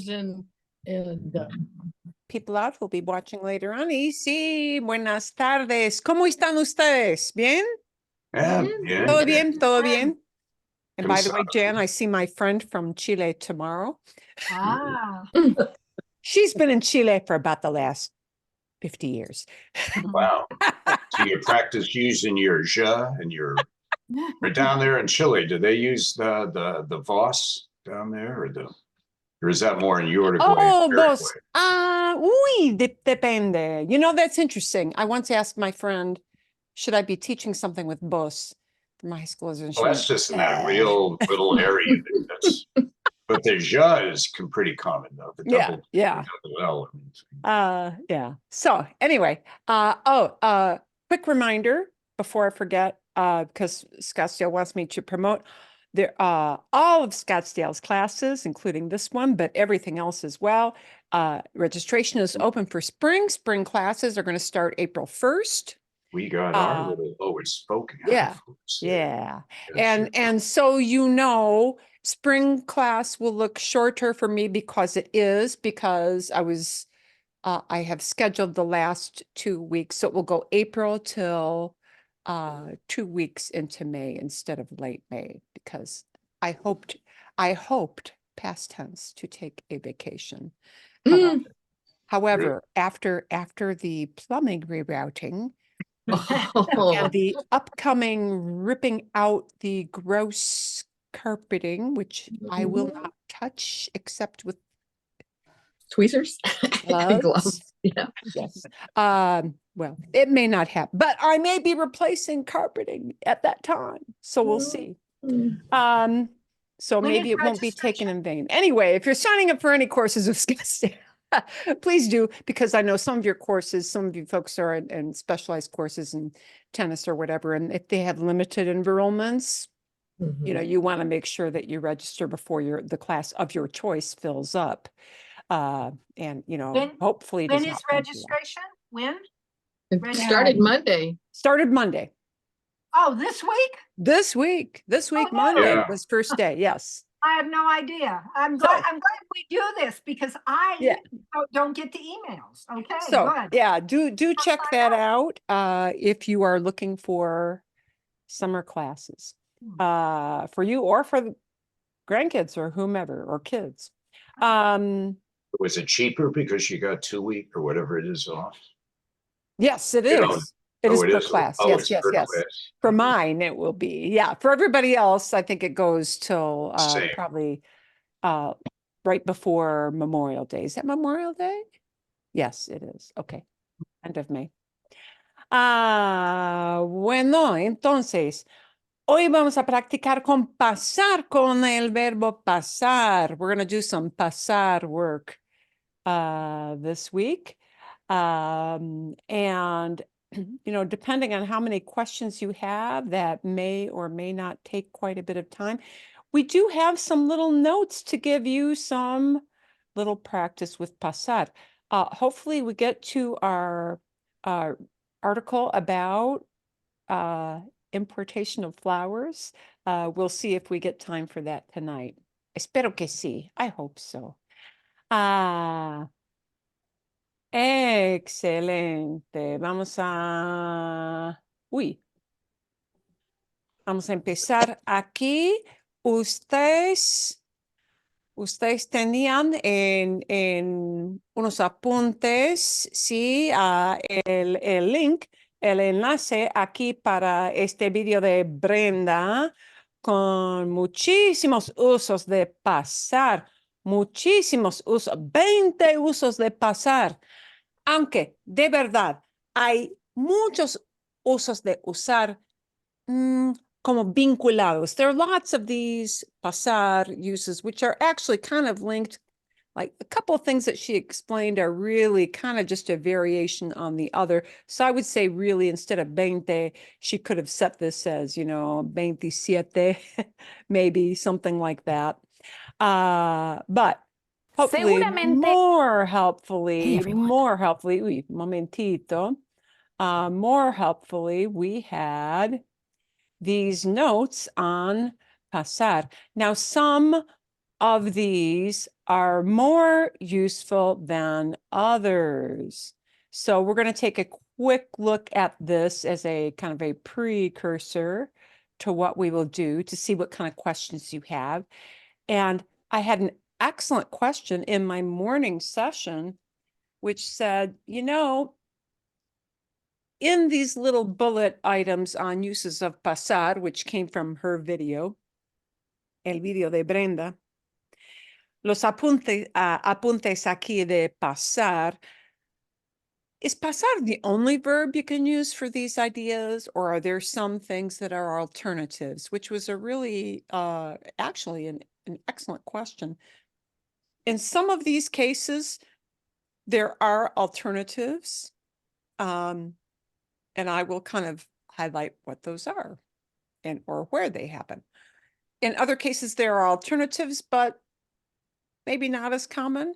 and people out who'll be watching later on. Y sí, buenas tardes. ¿Cómo están ustedes? ¿Bien? Yeah. Todo bien, todo bien. And by the way, Cansado. Jan, I see my friend from Chile tomorrow. Ah, She's been in Chile for about the last 50 years. Wow. So you practice using your ja and your down there in Chile, do they use the Voss down there or is that more in Uruguay? Oh, Paraguay? vos. Depende. You know, that's interesting. I once asked my friend, should I be teaching something with vos for my high school? And Well, that's just in that real little area. But the ja is pretty common though. The Yeah, double, yeah. the double L. Yeah. So anyway, quick reminder before I forget, because Scottsdale wants me to promote there, all of Scottsdale's classes, including this one, but everything else as well. Registration is open for spring. Spring classes are going to start April 1st. We got our little Lower Spoken. Yeah. Yeah. And so, you know, spring class will look shorter for me because I have scheduled the last 2 weeks. So it will go April till 2 weeks into May instead of late May, because I hoped past tense to take a vacation. However, after the plumbing rerouting and the upcoming ripping out the gross carpeting, which I will not touch except with tweezers, gloves. Yeah. Yes. Well, it may not happen, but I may be replacing carpeting at that time. So we'll see. So When maybe is it won't be taken in vain. Anyway, if you're signing up for any courses of Scottsdale, please do, because I know some of your courses, some of you folks are in specialized courses in tennis or whatever. And if they have limited enrollments, you know, you want to make sure that you register before the class of your choice fills up. And, you know, hopefully. When is registration? When? It started Monday. Started Monday. Oh, this week? This week, Monday was first day. Yes. I have no idea. I'm glad we do this because I don't get the emails. Okay. So good. yeah, do check that out if you are looking for summer classes for you or for the grandkids or whomever or kids. Was it cheaper because you got 2 weeks or whatever it is off? Yes, it is. It is per class. Yes. Class. For mine, it will be. Yeah. For everybody else, I think it goes till probably right before Memorial Day. Is that Memorial Day? Yes, it is. Okay. End of May. Bueno, entonces, hoy vamos a practicar con pasar, con el verbo pasar. We're going to do some pasar work this week. And you know, depending on how many questions you have, that may or may not take quite a bit of time. We do have some little notes to give you some little practice with pasar. Hopefully we get to our article about importation of flowers. We'll see if we get time for that tonight. Espero que sí. I hope so. Excelente. Vamos a empezar aquí. Ustedes tenían en unos apuntes, sí, el link, el enlace aquí para este video de Brenda con muchísimos usos de pasar, muchísimos usos, 20 usos de pasar. Aunque de verdad hay muchos usos de usar como vinculados. There are lots of these pasar uses, which are actually kind of linked. Like a couple of things that she explained are really kind of just a variation on the other. So I would say really instead of 20, she could have set this as, you know, 27, maybe something like that. But hopefully more helpfully, momentito, more helpfully, we had these notes on pasar. Now, some of these are more useful than others. So we're going to take a quick look at this as a kind of a precursor to what we will do to see what kind of questions you have. And I had an excellent question in my morning session, which said, you know, in these little bullet items on uses of pasar, which came from her video, el video de Brenda, los apuntes aquí de pasar. Is pasar the only verb you can use for these ideas, or are there some things that are alternatives? Which was a really, actually an excellent question. In some of these cases, there are alternatives, and I will kind of highlight what those are and or where they happen. In other cases, there are alternatives, but maybe not as common.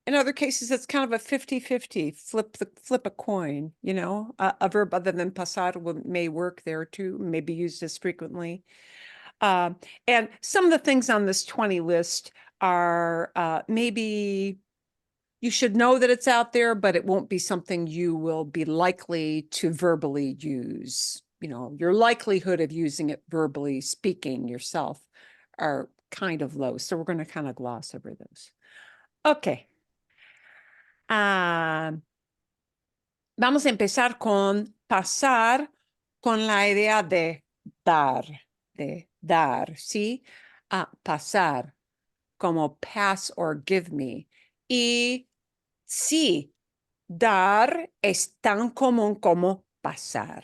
In other cases, it's kind of a 50-50, flip a coin, you know, a verb other than pasar may work there too, may be used as frequently. And some of the things on this 20 list are maybe you should know that it's out there, but it won't be something you will be likely to verbally use. You know, your likelihood of using it verbally, speaking yourself, are kind of low. So we're going to kind of gloss over those. Okay. Vamos a empezar con pasar con la idea de dar, ¿sí? Pasar, como pass or give me. Y sí, dar es tan común como pasar.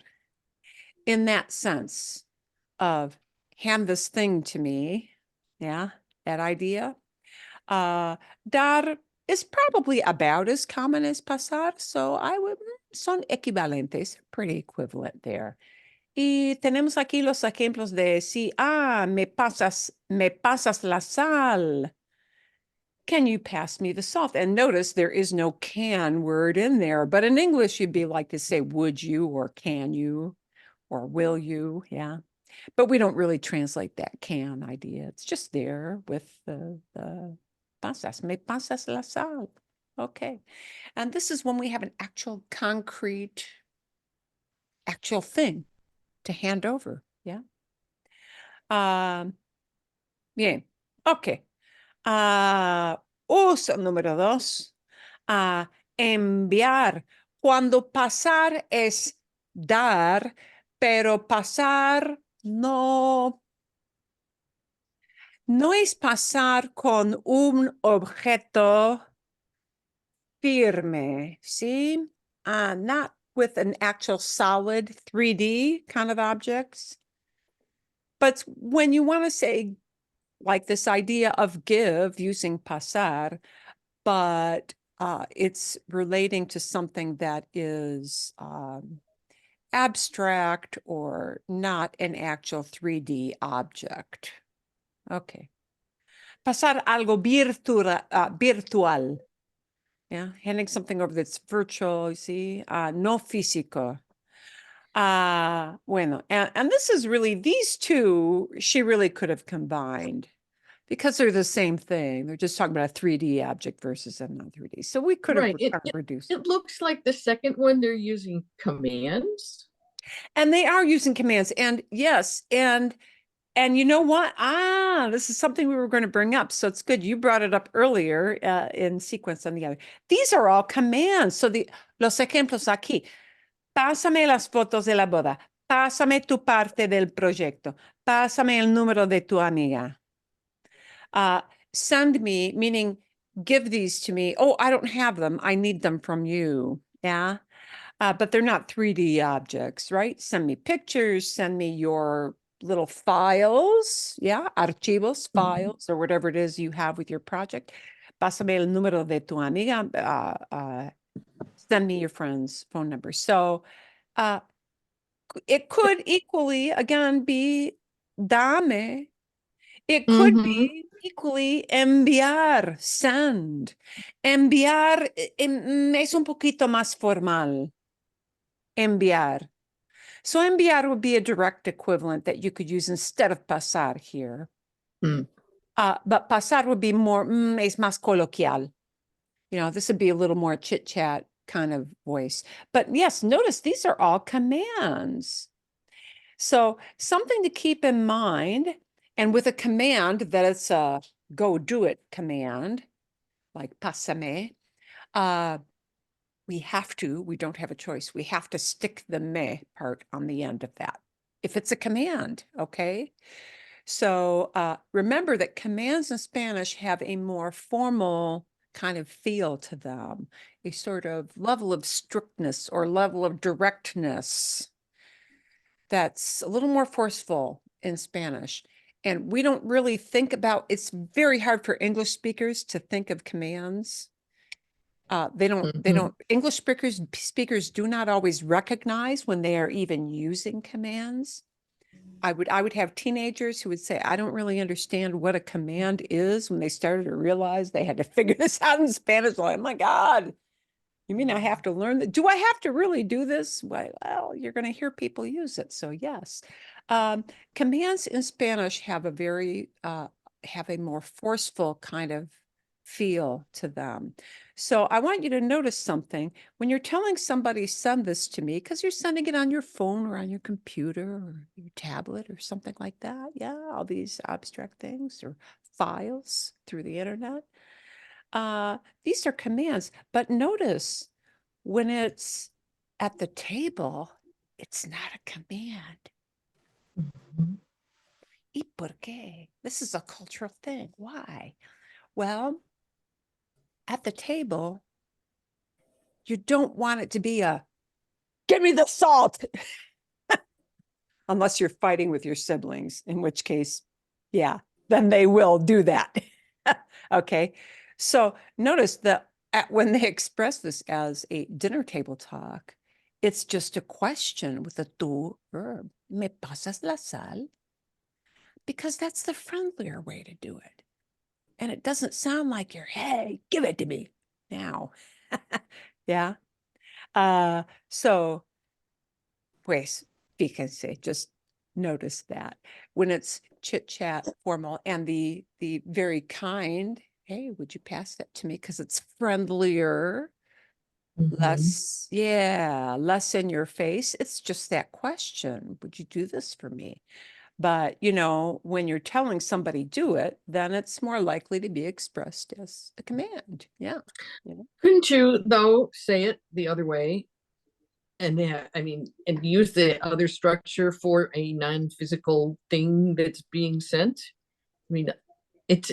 In that sense of hand this thing to me, yeah, that idea. Dar is probably about as common as pasar, so I would, son equivalentes, pretty equivalent there. Y tenemos aquí los ejemplos de si, me pasas la sal. Can you pass me the salt? And notice there is no can word in there, but in English, you'd be like to say, would you, or can you, or will you, yeah. But we don't really translate that can idea. It's just there with the pasas, me pasas la sal. Okay. And this is when we have an actual concrete, actual thing to hand over. Yeah. Bien. Okay. Uso número 2. Enviar. Cuando pasar es dar, pero pasar no es pasar con un objeto firme, ¿sí? Not with an actual solid 3D kind of objects. But when you want to say, like this idea of give using pasar, but it's relating to something that is abstract or not an actual 3D object. Okay. Pasar algo virtual. Yeah, handing something over that's virtual, you see, no físico. Bueno, and this is really, these two, she really could have combined because they're the same thing. They're just talking about a 3D object versus a non-3D. So we could have Right. kind of reduced. It looks like the second one, they're using commands. And they are using commands. And yes, and you know what? This is something we were going to bring up. So it's good. You brought it up earlier in sequence on the other. These are all commands. So los ejemplos aquí. Pásame las fotos de la boda. Pásame tu parte del proyecto. Pásame el número de tu amiga. Send me, meaning give these to me. Oh, I don't have them. I need them from you. Yeah. But they're not 3D objects, right? Send me pictures. Send me your little files. Yeah. Archivos, files, or whatever it is you have with your project. Pásame el número de tu amiga. Send me your friend's phone number. So it could equally, again, be dame. It could be equally enviar, send. Enviar es un poquito más formal. Enviar. So enviar would be a direct equivalent that you could use instead of pasar here. But pasar would be more, es más coloquial. You know, this would be a little more chit chat kind of voice. But yes, notice these are all commands. So something to keep in mind, and with a command that it's a go do it command, like pásame, we don't have a choice. We have to stick the me part on the end of that. If it's a command, okay? So remember that commands in Spanish have a more formal kind of feel to them, a sort of level of strictness or level of directness that's a little more forceful in Spanish. And we don't really think about, it's very hard for English speakers to think of commands. English speakers do not always recognize when they are even using commands. I would have teenagers who would say, I don't really understand what a command is, when they started to realize they had to figure this out in Spanish. Like, oh my God, you mean I have to learn that? Do I have to really do this? Well, you're going to hear people use it. So yes, commands in Spanish have have a more forceful kind of feel to them. So I want you to notice something when you're telling somebody, send this to me, because you're sending it on your phone or on your computer or your tablet or something like that. Yeah, all these abstract things or files through the internet. These are commands, but notice when it's at the table, it's not a command. Mhm. ¿Y por qué? This is a cultural thing. Why? Well, at the table, you don't want it to be a, give me the salt, unless you're fighting with your siblings, in which case, yeah, then they will do that. Okay, so notice that when they express this as a dinner table talk, it's just a question with a tu verb. ¿Me pasas la sal? Because that's the friendlier way to do it. And it doesn't sound like you're, hey, give it to me now. Yeah. So, pues, fíjense, just notice that when it's chit chat formal and the very kind, hey, would you pass that to me? Because it's friendlier, less in your face. It's just that question. Would you do this for me? But, you know, when you're telling somebody do it, then it's more likely to be expressed as a command. Yeah. You know? Couldn't you, though, say it the other way? And and use the other structure for a non-physical thing that's being sent? I mean, it's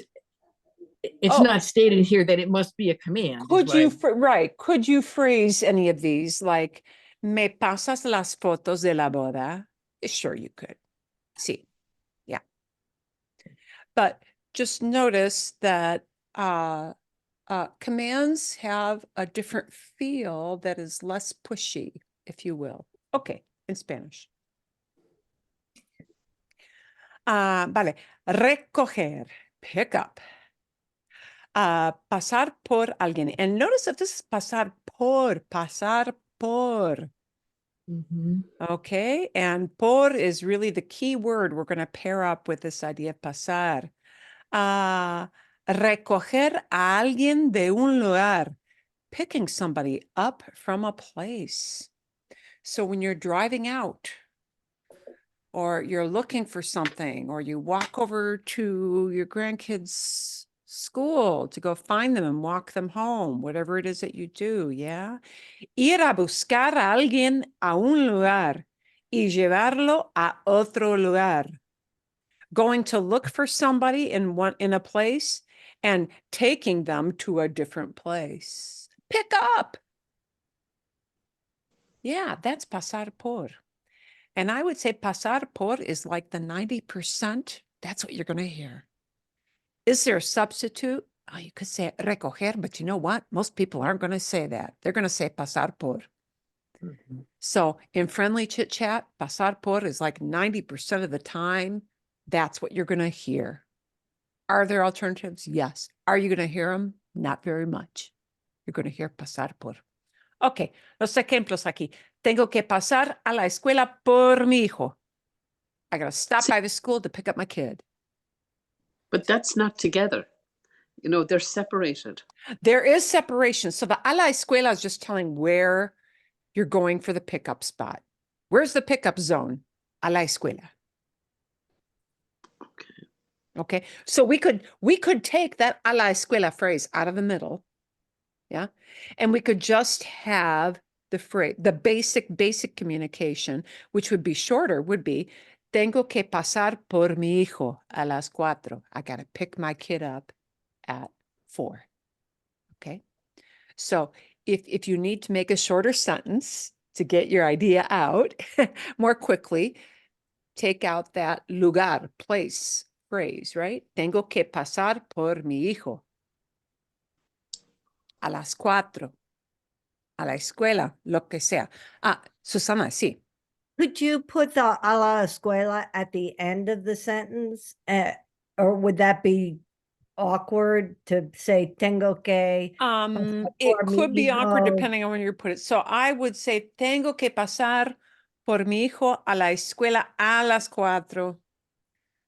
Oh, not stated here that it must be a command. could you phrase any of these like, me pasas las fotos de la boda? Sure, you could. See, yeah. But just notice that commands have a different feel that is less pushy, if you will. Okay, in Spanish. Vale, recoger, pick up. Pasar por alguien. And notice that this is pasar por. Okay, and por is really the key word we're going to pair up with this idea of pasar. Recoger a alguien de un lugar, picking somebody up from a place. So when you're driving out, or you're looking for something, or you walk over to your grandkids' school to go find them and walk them home, whatever it is that you do, yeah? Ir a buscar a alguien a un lugar y llevarlo a otro lugar. Going to look for somebody in a place and taking them to a different place. Pick up. Yeah, that's pasar por. And I would say pasar por is like the 90%. That's what you're going to hear. Is there a substitute? Oh, you could say recoger, but you know what? Most people aren't going to say that. They're going to say pasar por. So in friendly chit chat, pasar por is like 90% of the time. That's what you're going to hear. Are there alternatives? Yes. Are you going to hear them? Not very much. You're going to hear pasar por. Ok, los ejemplos aquí. Tengo que pasar a la escuela por mi hijo. I got to stop by the school to pick up my kid. But that's not together. You know, they're separated. There is separation. So the a la escuela is just telling where you're going for the pickup spot. Where's the pickup zone? A la escuela. Okay. Okay. So we could take that a la escuela phrase out of the middle. Yeah. And we could just have the phrase, the basic communication, which would be shorter, would be tengo que pasar por mi hijo a las 4. I got to pick my kid up at 4. Okay. So if you need to make a shorter sentence to get your idea out more quickly, take out that lugar, place, phrase, right? Tengo que pasar por mi hijo a las 4, a la escuela, lo que sea. Ah, Susana, sí. Could you put the a la escuela at the end of the sentence? Or would that be awkward to say tengo que? It por mi could be awkward hijo? depending on when you put it. So I would say, tengo que pasar por mi hijo a la escuela a las 4.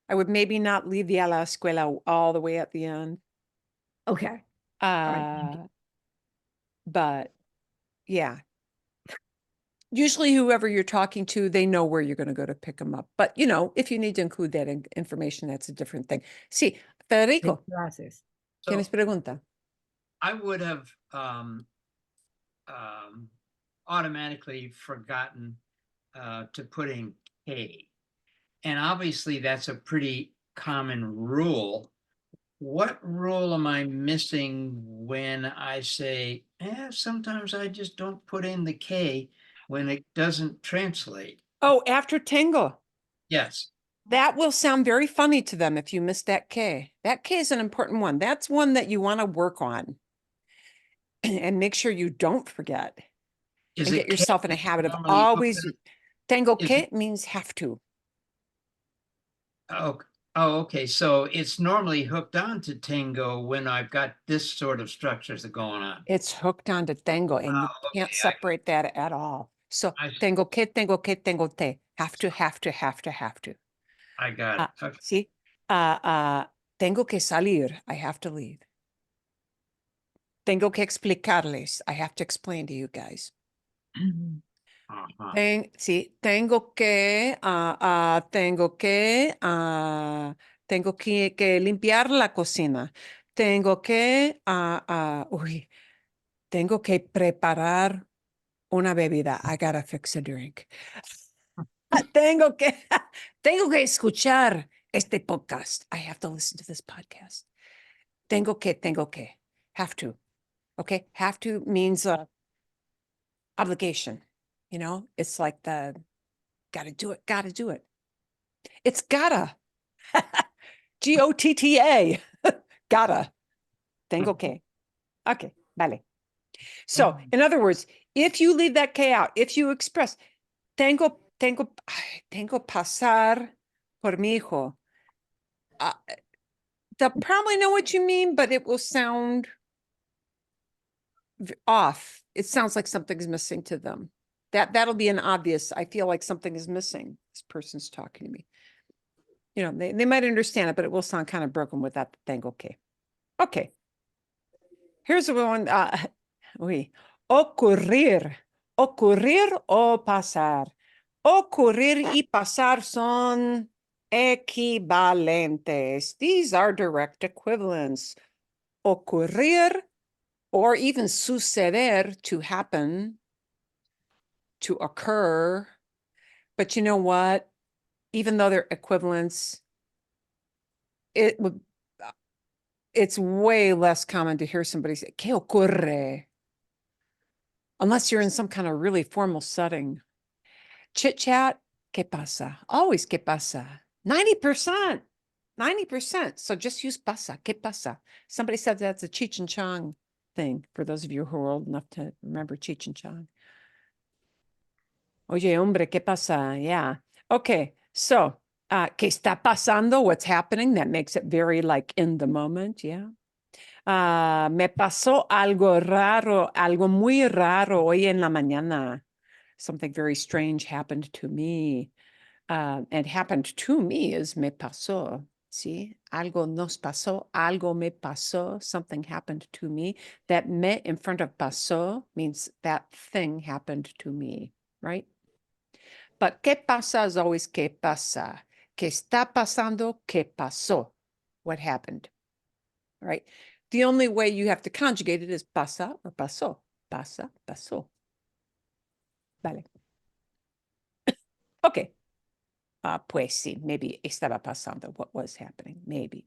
I would maybe not leave the a la escuela all the way at the end. Okay. right, thank But yeah. Usually whoever you're talking to, they know where you're going to go to pick them up. But, you know, if you need to include that information, that's a different thing. Sí, Federico, Gracias. ¿tienes So pregunta? I would have automatically forgotten to put in K. And obviously that's a pretty common rule. What rule am I missing when I say, sometimes I just don't put in the K when it doesn't translate? Oh, after tango. Yes. That will sound very funny to them if you miss that K. That K is an important one. That's one that you want to work on and make sure you don't forget. Is And it get yourself in a K habit of normally always, hooked tango Is que means have to. Oh, okay. So it's normally hooked on to tango when I've got this sort of structures going on. It's hooked onto tango and you Oh, can't okay, separate that at all. So I see. tengo que, tengo que, tengo te. Have to, have to, have to, have to. I got it. Okay. See, tengo que salir. I have to leave. Tengo que explicarles. I have to explain to you guys. Uh-huh. Sí, tengo que, que limpiar la cocina. Tengo que, tengo que preparar una bebida. I gotta fix a drink. tengo que escuchar este podcast. I have to listen to this podcast. Tengo que, have to. Okay, have to means obligation. You know, it's like the gotta do it. It's gotta. G-O-T-T-A. Gotta. Tengo que. Okay, vale. So, in other words, if you leave that K out, if you express, tengo pasar por mi hijo, they'll probably know what you mean, but it will sound off. It sounds like something's missing to them. That'll be an obvious, I feel like something is missing. This person's talking to me. You know, they might understand it, but it will sound kind of broken without the tengo que. Okay. Here's the one. Ocurrir. Ocurrir o pasar. Ocurrir y pasar son equivalentes. These are direct equivalents. Ocurrir, or even suceder, to happen, to occur. But you know what? Even though they're equivalents, it's way less common to hear somebody say, ¿Qué ocurre? Unless you're in some kind of really formal setting. Chit chat, ¿Qué pasa? Always ¿Qué pasa? 90%. 90%. So just use pasa. ¿Qué pasa? Somebody said that's a Cheech and Chong thing, for those of you who are old enough to remember Cheech and Chong. Oye, hombre, ¿qué pasa? Yeah. Okay. So, ¿qué está pasando? What's happening? That makes it very like in the moment. Yeah. Me pasó algo raro, algo muy raro hoy en la mañana. Something very strange happened to me. And happened to me is me pasó. See, algo nos pasó, algo me pasó, something happened to me. That me in front of pasó means that thing happened to me, right? But ¿qué pasa is always ¿qué pasa? ¿Qué está pasando? ¿Qué pasó? What happened, right? The only way you have to conjugate it is pasa or pasó. Pasa, pasó. Vale. Okay. Pues sí, maybe estaba pasando. What was happening? Maybe.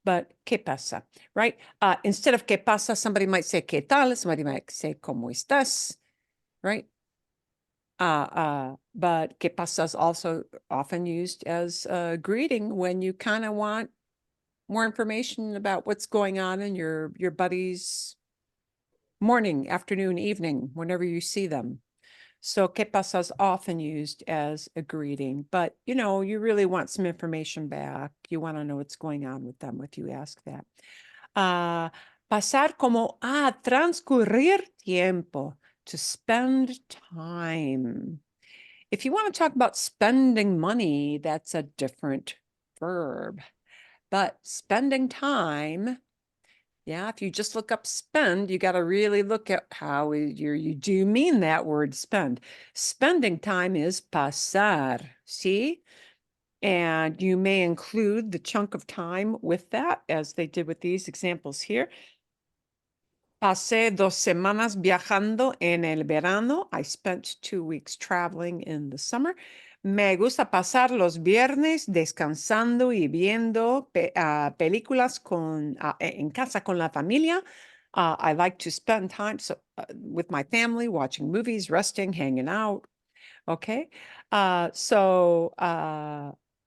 But ¿qué pasa? Right? Instead of ¿qué pasa? Somebody might say ¿qué tal? Somebody might say ¿cómo estás? Right? But ¿qué pasa is also often used as a greeting when you kind of want more information about what's going on in your buddy's morning, afternoon, evening, whenever you see them. So ¿qué pasa is often used as a greeting, but you really want some information back. You want to know what's going on with them if you ask that. Pasar como transcurrir tiempo, to spend time. If you want to talk about spending money, that's a different verb. But spending time, yeah, if you just look up spend, you got to really look at how you do mean that word spend. Spending time is pasar, see? And you may include the chunk of time with that, as they did with these examples here. Pasé 2 semanas viajando en el verano. I spent 2 weeks traveling in the summer. Me gusta pasar los viernes descansando y viendo películas en casa con la familia. I like to spend time with my family, watching movies, resting, hanging out. Okay. So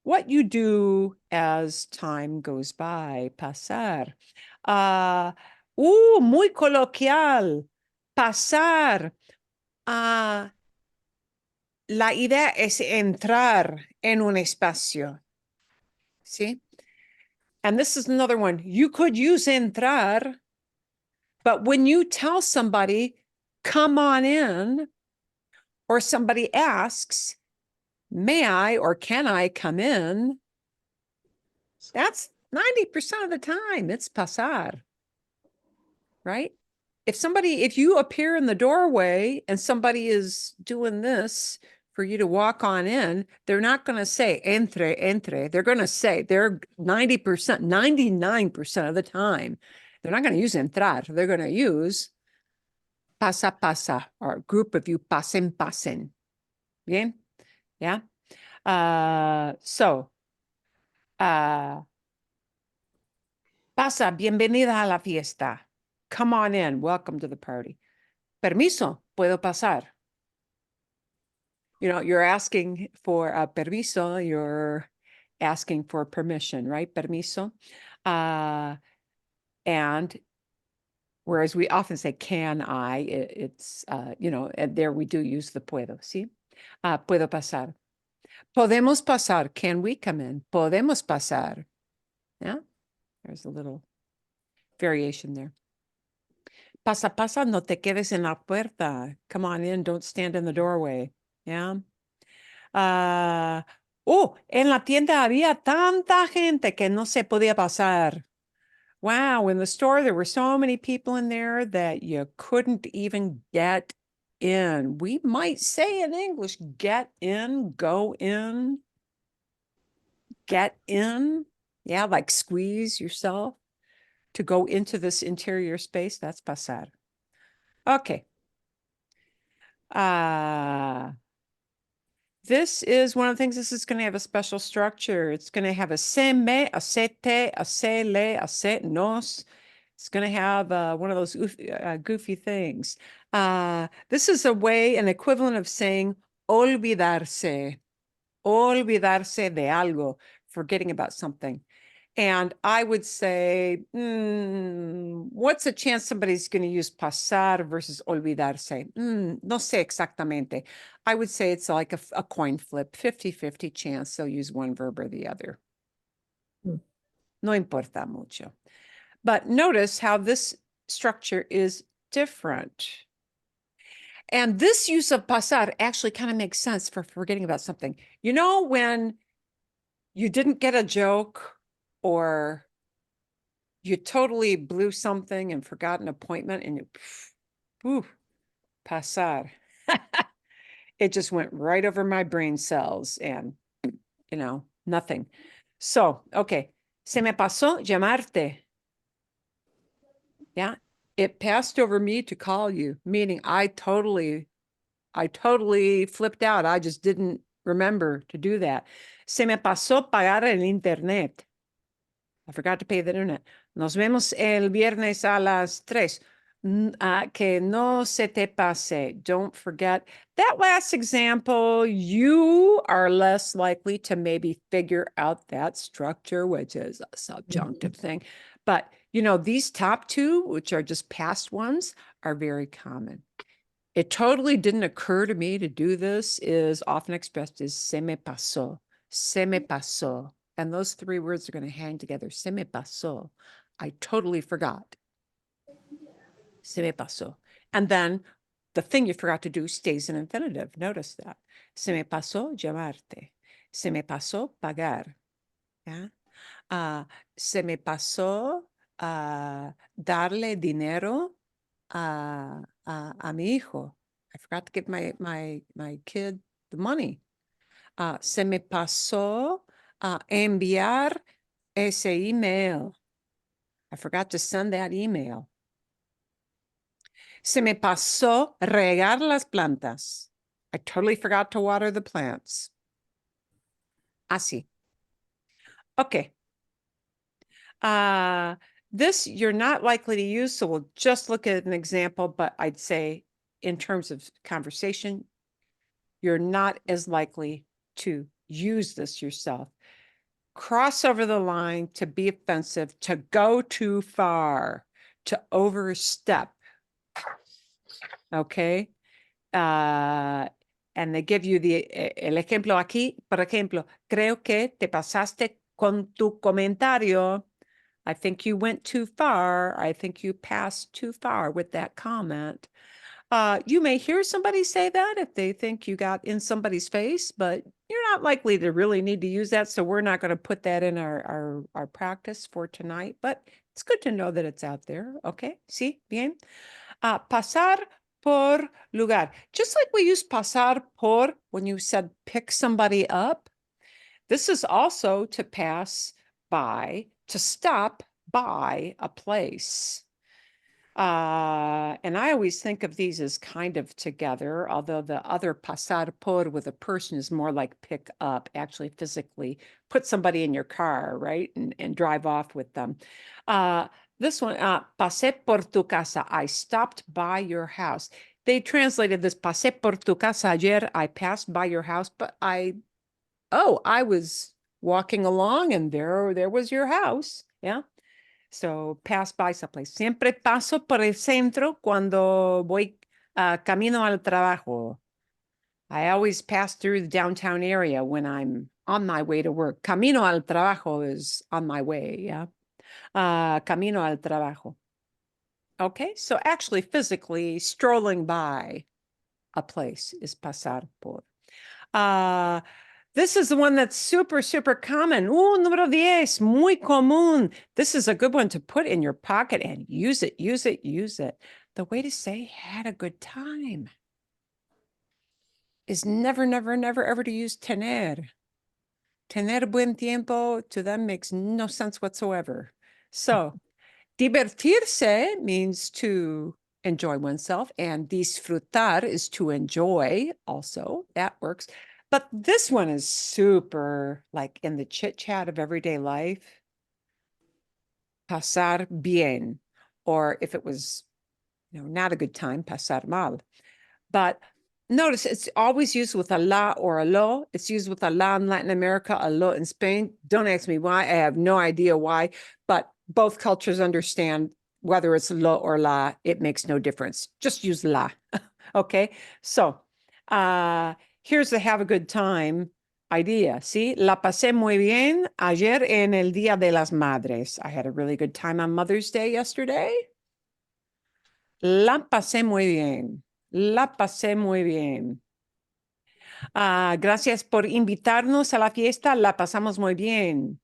what you do as time goes by, pasar. Muy coloquial. Pasar. La idea es entrar en un espacio. See? And this is another one. You could use entrar, but when you tell somebody, come on in, or somebody asks, may I or can I come in? That's 90% of the time, it's pasar, right? If you appear in the doorway and somebody is doing this for you to walk on in, they're not going to say entre. They're going to say, they're 90%, 99% of the time, they're not going to use entrar. They're going to use pasa, or a group of you pasen. Bien? Yeah? Pasa, bienvenida a la fiesta. Come on in, welcome to the party. Permiso, puedo pasar. You're asking for permiso, you're asking for permission, right? Permiso. And whereas we often say, can I, it's, and there we do use the puedo, ¿sí? Puedo pasar. Podemos pasar. Can we come in? Podemos pasar. Yeah, there's a little variation there. Pasa, no te quedes en la puerta. Come on in, don't stand in the doorway. Yeah. En la tienda había tanta gente que no se podía pasar. Wow, in the store, there were so many people in there that you couldn't even get in. We might say in English, get in, go in, get in. Yeah, like squeeze yourself to go into this interior space. That's pasar. Okay. This is one of the things, this is going to have a special structure. It's going to have a se me, a se te, a se le, a se nos. It's going to have one of those goofy things. This is an equivalent of saying olvidarse. Olvidarse de algo, forgetting about something. And I would say, what's the chance somebody's going to use pasar versus olvidarse? No sé exactamente. I would say it's like a coin flip, 50-50 chance they'll use one verb or the other. No importa mucho. But notice how this structure is different. And this use of pasar actually kind of makes sense for forgetting about something. When you didn't get a joke, or you totally blew something and forgot an appointment, and you, pasar. It just went right over my brain cells and, nothing. So, okay. Se me pasó llamarte. Yeah. It passed over me to call you, meaning I totally flipped out. I just didn't remember to do that. Se me pasó pagar el internet. I forgot to pay the internet. Nos vemos el viernes a las 3. Que no se te pase. Don't forget. That last example, you are less likely to maybe figure out that structure, which is a subjunctive thing. But, these top two, which are just past ones, are very common. It totally didn't occur to me to do this is often expressed as se me pasó, se me pasó. And those three words are going to hang together. Se me pasó. I totally forgot. Se me pasó. And then the thing you forgot to do stays in infinitive. Notice that. Se me pasó llamarte. Se me pasó pagar. Yeah. Se me pasó darle dinero a mi hijo. I forgot to give my kid the money. Se me pasó enviar ese email. I forgot to send that email. Se me pasó regar las plantas. I totally forgot to water the plants. Así. Okay. This you're not likely to use, so we'll just look at an example, but I'd say in terms of conversation, you're not as likely to use this yourself. Cross over the line, to be offensive, to go too far, to overstep. Okay. And they give you el ejemplo aquí, por ejemplo, creo que te pasaste con tu comentario. I think you went too far. I think you passed too far with that comment. You may hear somebody say that if they think you got in somebody's face, but you're not likely to really need to use that. So we're not going to put that in our practice for tonight, but it's good to know that it's out there. Okay, sí, bien. Pasar por lugar. Just like we use pasar por when you said pick somebody up, this is also to pass by, to stop by a place. And I always think of these as kind of together, although the other pasar por with a person is more like pick up, actually physically put somebody in your car, right? And drive off with them. This one, pasé por tu casa. I stopped by your house. They translated this, pasé por tu casa ayer. I passed by your house, but I was walking along and there was your house. Yeah. So pass by someplace. Siempre paso por el centro cuando voy camino al trabajo. I always pass through the downtown area when I'm on my way to work. Camino al trabajo is on my way, yeah. Camino al trabajo. Okay, so actually physically strolling by a place is pasar por. This is the one that's super, super common. Número 10, muy común. This is a good one to put in your pocket and use it, use it, use it. The way to say had a good time is never, never, never, ever to use tener. Tener buen tiempo to them makes no sense whatsoever. So, divertirse means to enjoy oneself, and disfrutar is to enjoy also. That works. But this one is super like in the chit chat of everyday life. Pasar bien. Or if it was, not a good time, pasar mal. But notice it's always used with a la or a lo. It's used with a la in Latin America, a lo in Spain. Don't ask me why. I have no idea why. But both cultures understand whether it's lo or la, it makes no difference. Just use la. Okay. So, here's the have a good time idea. See, la pasé muy bien ayer en el Día de las Madres. I had a really good time on Mother's Day yesterday. La pasé muy bien. La pasé muy bien. Gracias por invitarnos a la fiesta. La pasamos muy bien.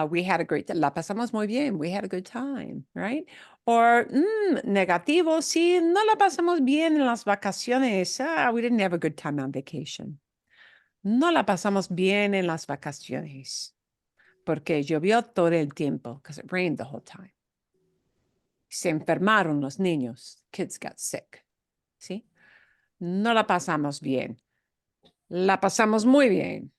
We had a great time. La pasamos muy bien. We had a good time, right? Or negativo, sí, no la pasamos bien en las vacaciones. We didn't have a good time on vacation. No la pasamos bien en las vacaciones porque llovió todo el tiempo, because it rained the whole time. Se enfermaron los niños. Kids got sick. ¿Sí? No la pasamos bien. La pasamos muy bien.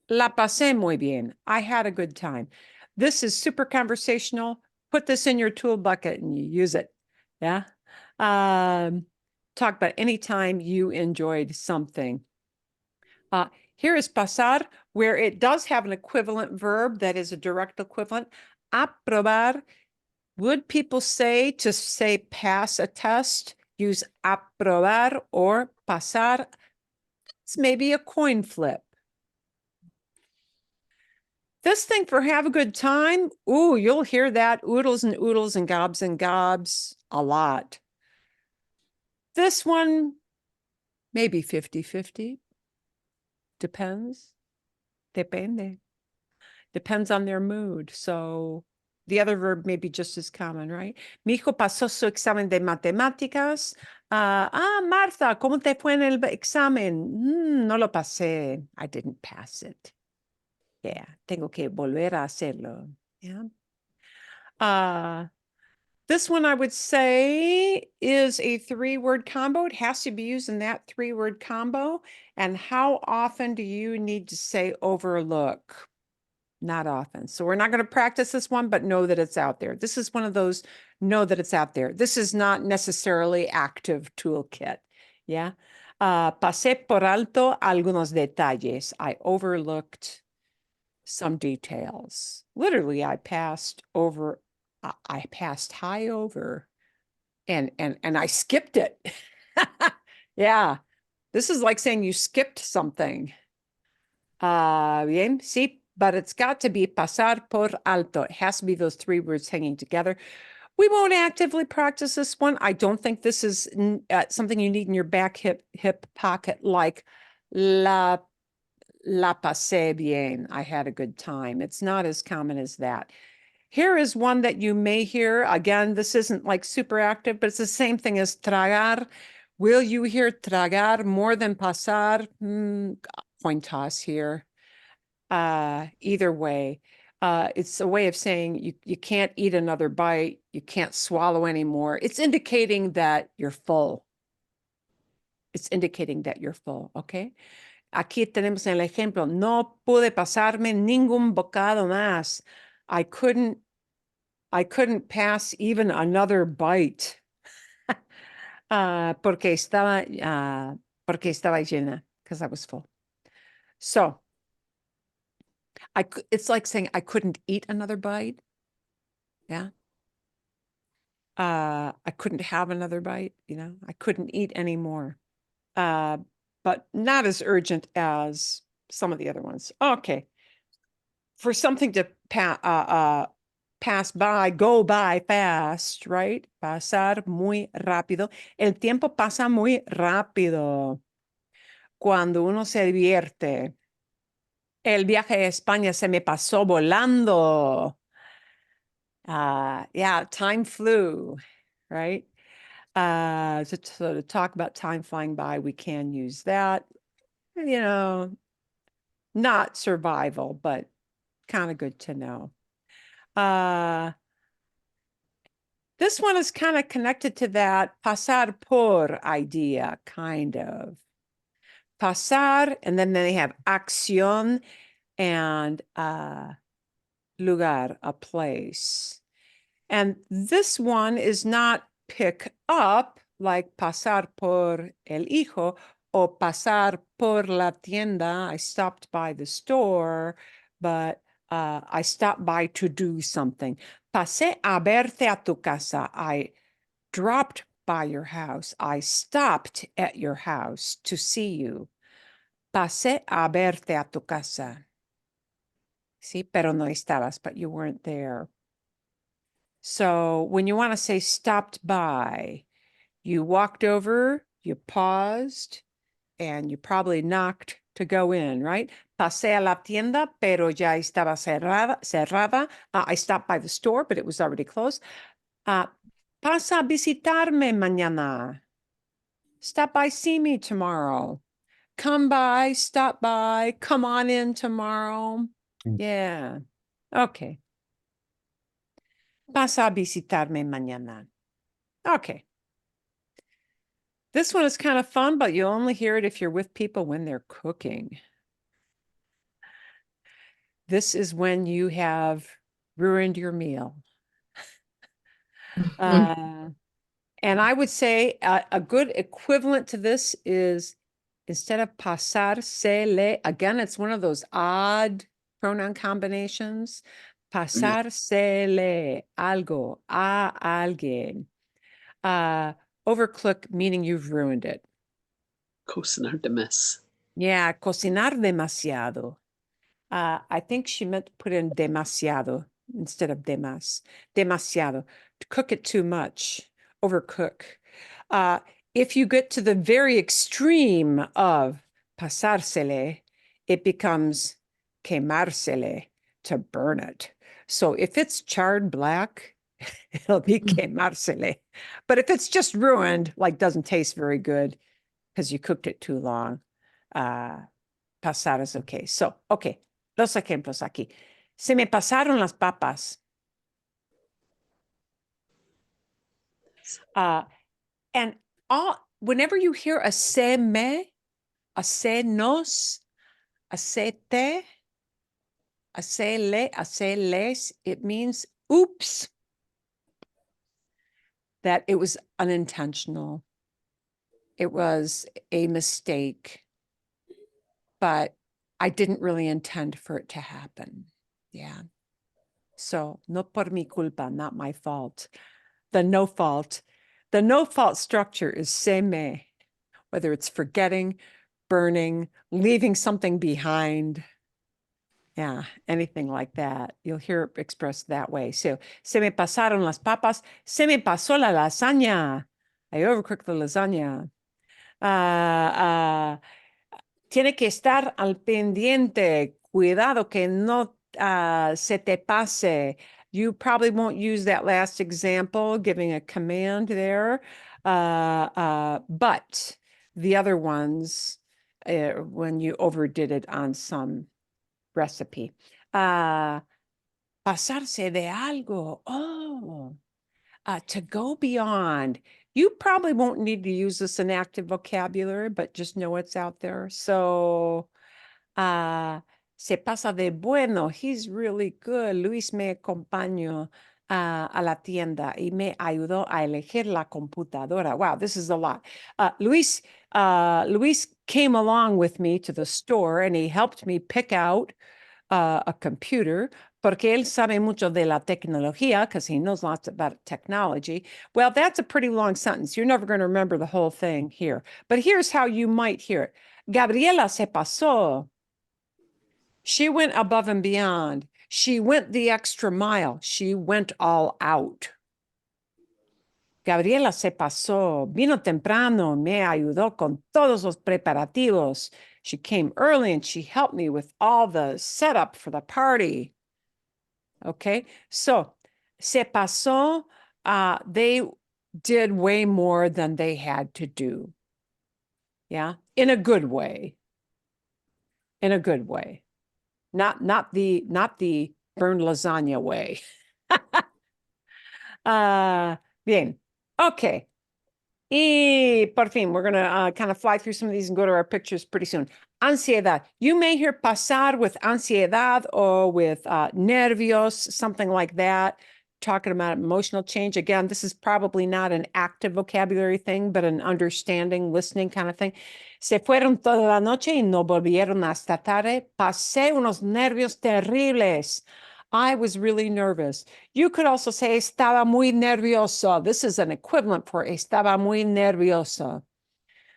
La pasé muy bien. I had a good time. This is super conversational. Put this in your tool bucket and you use it. Yeah. Talk about any time you enjoyed something. Here is pasar, where it does have an equivalent verb that is a direct equivalent. Aprobar. Would people say to say pass a test, use aprobar or pasar? It's maybe a coin flip. This thing for have a good time, ooh, you'll hear that oodles and oodles and gobs a lot. This one, maybe 50-50. Depends. Depende. Depends on their mood. So the other verb may be just as common, right? Mi hijo pasó su examen de matemáticas. Martha, ¿cómo te fue en el examen? No lo pasé. I didn't pass it. Yeah, tengo que volver a hacerlo. Yeah. This one I would say is a 3-word combo. It has to be used in that 3-word combo. And how often do you need to say overlook? Not often. So we're not going to practice this one, but know that it's out there. This is one of those, know that it's out there. This is not necessarily active toolkit. Yeah. Pasé por alto algunos detalles. I overlooked some details. Literally, I passed over, I passed high over and I skipped it. Yeah. This is like saying you skipped something. Bien, sí, but it's got to be pasar por alto. It has to be those 3 words hanging together. We won't actively practice this one. I don't think this is something you need in your back hip pocket, like la pasé bien. I had a good time. It's not as common as that. Here is one that you may hear. Again, this isn't like super active, but it's the same thing as tragar. Will you hear tragar more than pasar? Coin toss here. Either way, it's a way of saying you can't eat another bite, you can't swallow anymore. It's indicating that you're full. It's indicating that you're full, okay? Aquí tenemos el ejemplo, no pude pasarme ningún bocado más. I couldn't pass even another bite. Porque estaba llena, because I was full. So it's like saying I couldn't eat another bite. Yeah. I couldn't have another bite, you know, I couldn't eat anymore. But not as urgent as some of the other ones. Okay. For something to pass by, go by fast, right? Pasar muy rápido. El tiempo pasa muy rápido cuando uno se divierte. El viaje a España se me pasó volando. Yeah, time flew, right? So to talk about time flying by, we can use that. You know, not survival, but kind of good to know. This one is kind of connected to that pasar por idea, kind of. Pasar, and then they have acción and lugar, a place. And this one is not pick up, like pasar por el hijo or pasar por la tienda. I stopped by the store, but I stopped by to do something. Pasé a verte a tu casa. I dropped by your house. I stopped at your house to see you. Pasé a verte a tu casa. Sí, pero no estabas, but you weren't there. So when you want to say stopped by, you walked over, you paused, and you probably knocked to go in, right? Pasé a la tienda, pero ya estaba cerrada. I stopped by the store, but it was already closed. Pasa a visitarme mañana. Stop by, see me tomorrow. Come by, stop by, come on in tomorrow. Yeah. Okay. Pasa a visitarme mañana. Okay. This one is kind of fun, but you only hear it if you're with people when they're cooking. This is when you have ruined your meal. And I would say a good equivalent to this is instead of pasar, se le, again, it's one of those odd pronoun combinations. Pasar se le algo a alguien. Overcook, meaning you've ruined it. Cocinar de mess. Yeah, cocinar demasiado. I think she meant to put in demasiado instead of demas. Demasiado. To cook it too much. Overcook. If you get to the very extreme of pasársele, it becomes quemársele, to burn it. So if it's charred black, it'll be quemársele. But if it's just ruined, like doesn't taste very good because you cooked it too long, pasar is okay. So, okay, los ejemplos aquí. Se me pasaron las papas. And whenever you hear a se me, a se nos, a se te, a se le, a se les, it means oops, that it was unintentional. It was a mistake, but I didn't really intend for it to happen. Yeah. So, no por mi culpa, not my fault. The no fault structure is se me, whether it's forgetting, burning, leaving something behind. Yeah, anything like that. You'll hear it expressed that way. So, se me pasaron las papas, se me pasó la lasaña. I overcooked the lasagna. Tiene que estar al pendiente. Cuidado que no se te pase. You probably won't use that last example, giving a command there. But the other ones, when you overdid it on some recipe. Pasarse de algo. Oh, to go beyond. You probably won't need to use this in active vocabulary, but just know it's out there. So, se pasa de bueno. He's really good. Luis me acompañó a la tienda y me ayudó a elegir la computadora. Wow, this is a lot. Luis came along with me to the store and he helped me pick out a computer, porque él sabe mucho de la tecnología, because he knows lots about technology. Well, that's a pretty long sentence. You're never going to remember the whole thing here. But here's how you might hear it. Gabriela se pasó. She went above and beyond. She went the extra mile. She went all out. Gabriela se pasó, vino temprano, me ayudó con todos los preparativos. She came early and she helped me with all the setup for the party. Okay, so se pasó, they did way more than they had to do. Yeah, in a good way. In a good way. Not the burned lasagna way. Bien. Okay. Y por fin, we're going to kind of fly through some of these and go to our pictures pretty soon. Ansiedad. You may hear pasar with ansiedad or with nervios, something like that, talking about emotional change. Again, this is probably not an active vocabulary thing, but an understanding, listening kind of thing. Se fueron toda la noche y no volvieron hasta tarde. Pasé unos nervios terribles. I was really nervous. You could also say estaba muy nervioso. This is an equivalent for estaba muy nervioso.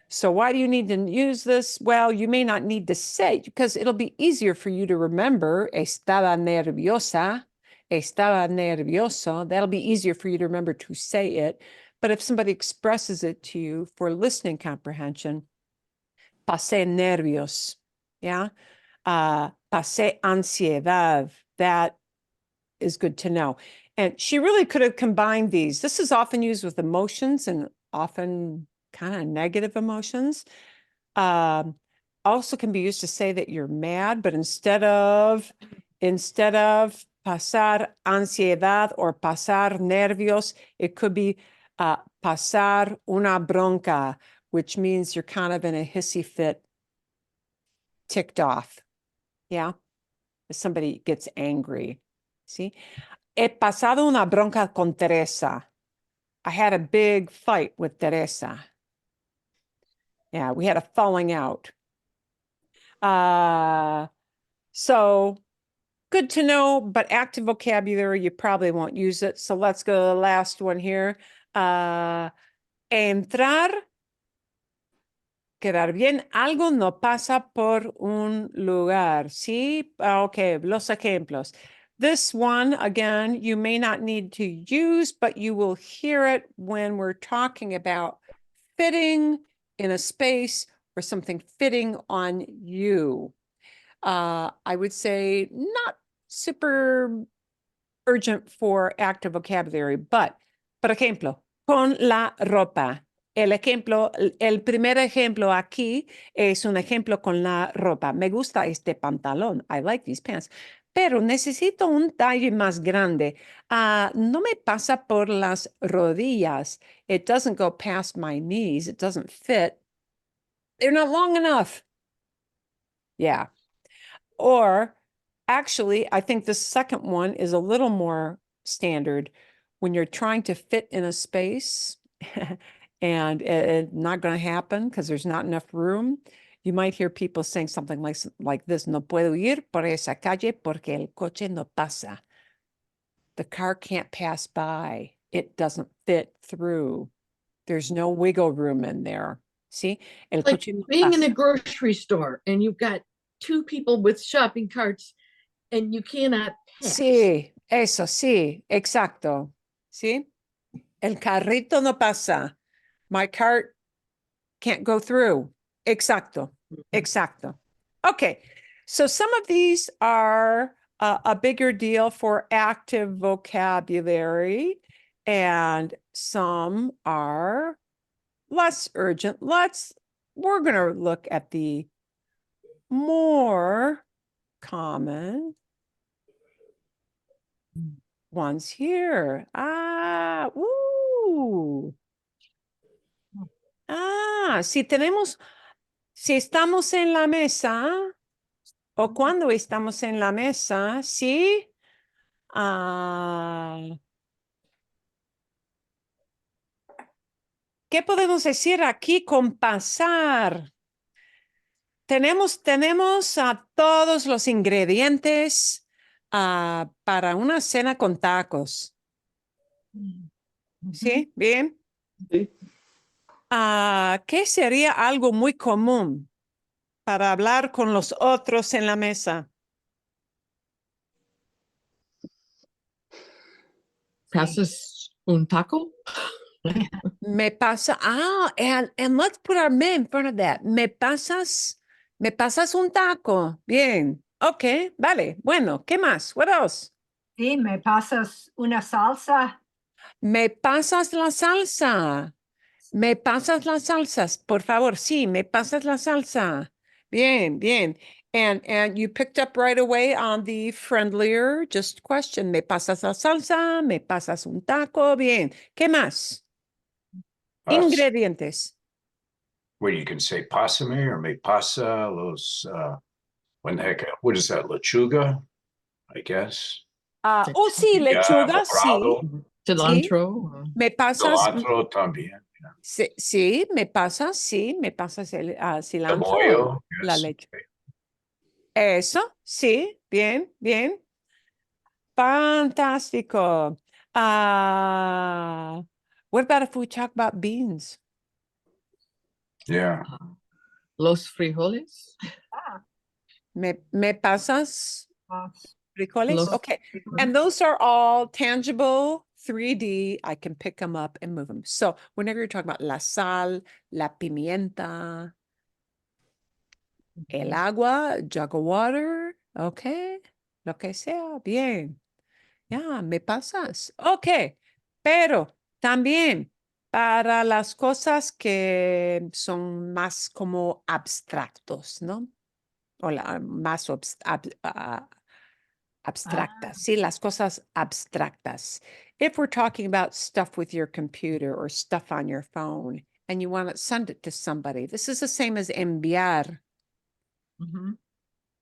So why do you need to use this? Well, you may not need to say, because it'll be easier for you to remember estaba nerviosa, estaba nervioso. That'll be easier for you to remember to say it. But if somebody expresses it to you for listening comprehension, pasé nervios. Yeah. Pasé ansiedad. That is good to know. And she really could have combined these. This is often used with emotions and often kind of negative emotions. Also can be used to say that you're mad, but instead of pasar ansiedad or pasar nervios, it could be pasar una bronca, which means you're kind of in a hissy fit, ticked off. Yeah. If somebody gets angry. See? He pasado una bronca con Teresa. I had a big fight with Teresa. Yeah, we had a falling out. So good to know, but active vocabulary, you probably won't use it. So let's go to the last one here. Entrar, quedar bien. Algo no pasa por un lugar. Sí, okay, los ejemplos. This one, again, you may not need to use, but you will hear it when we're talking about fitting in a space or something fitting on you. I would say not super urgent for active vocabulary, but, por ejemplo, con la ropa. El primer ejemplo aquí es un ejemplo con la ropa. Me gusta este pantalón. I like these pants. Pero necesito un talle más grande. No me pasa por las rodillas. It doesn't go past my knees. It doesn't fit. They're not long enough. Yeah. Or actually, I think the second one is a little more standard when you're trying to fit in a space and it's not going to happen because there's not enough room. You might hear people saying something like this, no puedo ir por esa calle porque el coche no pasa. The car can't pass by. It doesn't fit through. There's no wiggle room in there. See? El Like coche no being in pasa. a grocery store and you've got two people with shopping carts and you cannot pass. Sí, eso, sí, exacto. ¿Sí? El carrito no pasa. My cart can't go through. Exacto, exacto. Okay, so some of these are a bigger deal for active vocabulary, and some are less urgent. We're going to look at the more common ones here. Si estamos en la mesa o cuando estamos en la mesa, sí. ¿Qué podemos decir aquí con pasar? Tenemos a todos los ingredientes para una cena con tacos. ¿Sí? Bien. Sí. ¿Qué sería algo muy común para hablar con los otros en la mesa? Pasas un taco? Me pasa, and let's put our me in front of that. Me pasas un taco. Bien. Okay, vale. Bueno, ¿qué más? What else? Sí, me pasas una salsa. Me pasas la salsa. Me pasas las salsas, por favor. Sí, me pasas la salsa. Bien, bien. And you picked up right away on the friendlier just question. Me pasas la salsa, me pasas un taco. Bien. ¿Qué más? Ingredientes. Where you can say pasame or me pasa los, when the heck, what is that, lechuga, I guess? Sí, lechuga, sí. morado, Cilantro? Me pasas, cilantro también. sí, me pasas el cilantro, Cebolla, la yes. leche. Eso, sí, bien, bien. Fantástico. What about if we talk about beans? Yeah. Los frijoles? Me pasas frijoles? Los- Okay. And those are all tangible 3D. I can pick them up and move them. So whenever you're talking about la sal, la pimienta, el agua, jug of water, ok, lo que sea, bien. Ya, me pasas. Ok, pero también para las cosas que son más como abstractos, ¿no? O más abstractas, sí, las cosas abstractas. If we're talking about stuff with your computer or stuff on your phone and you want to send it to somebody, this is the same as enviar, Mhm.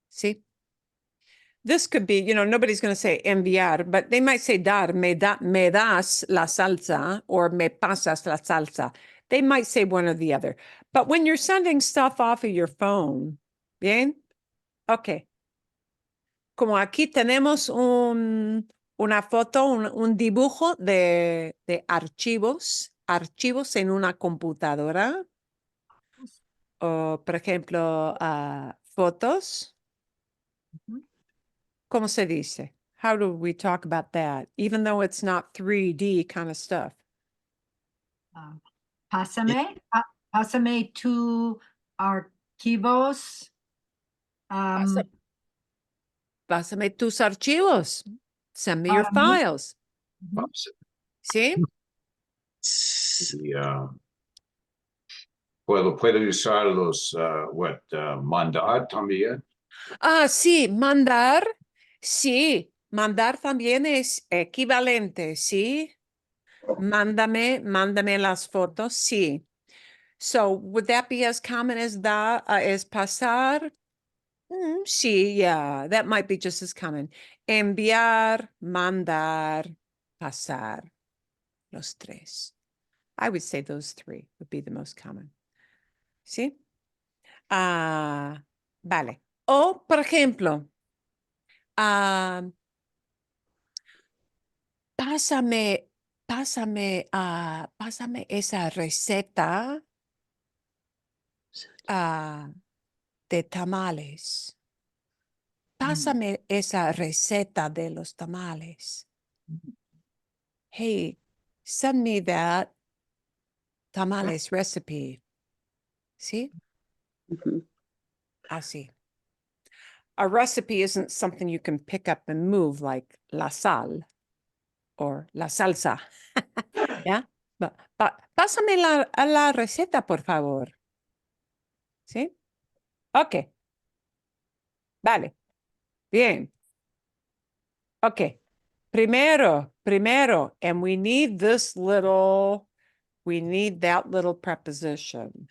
see? This could be, nobody's going to say enviar, but they might say dar, me das la salsa or me pasas la salsa. They might say one or the other. But when you're sending stuff off of your phone, bien? Okay. Como aquí tenemos una foto, un dibujo de archivos en una computadora. O, por ejemplo, fotos. Mhm. ¿Cómo se dice? How do we talk about that? Even though it's not 3D kind of stuff. Pásame tu archivos. Pásame tus archivos. Send me your Para mí. files. ¿Sí? Yeah. Puedo usar los, mandar también. Sí, mandar. Sí, mandar también es equivalente, ¿sí? Mándame las fotos, sí. So, would that be as common as as pasar? Sí, yeah, that might be just as common. Enviar, mandar, pasar. Los tres. I would say those three would be the most common. ¿Sí? Vale. O, por ejemplo, pásame esa receta de tamales. Pásame esa receta de los tamales. Hey, send me that tamales recipe. ¿Sí? Mhm. Así. A recipe isn't something you can pick up and move like la sal or la salsa. ¿Ya? Pásame la receta, por favor. ¿Sí? Ok. Vale. Bien. Ok. Primero, and we need that little preposition.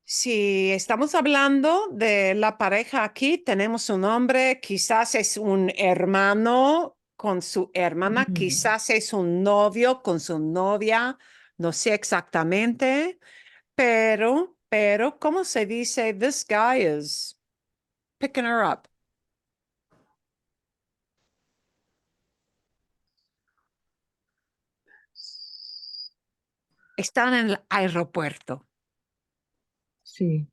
Si estamos hablando de la pareja aquí, tenemos un hombre, quizás es un hermano con su hermana, quizás es un novio con su novia, no sé exactamente, pero, ¿cómo se dice? This guy is picking her up. Están en el aeropuerto. Sí.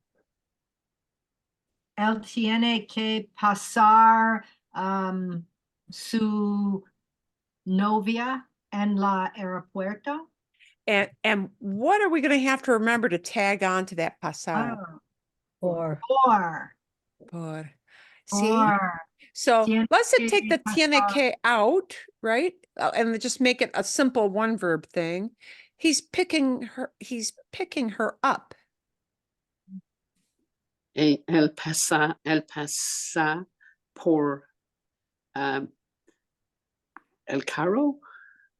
Él tiene que pasar su novia en la aeropuerto. And what are we going to have to remember to tag on to that pasar? Or Por. See? Or So tiene let's que take the tiene pasar. que out, right? And just make it a simple one verb thing. He's picking her up. Él pasa por el carro,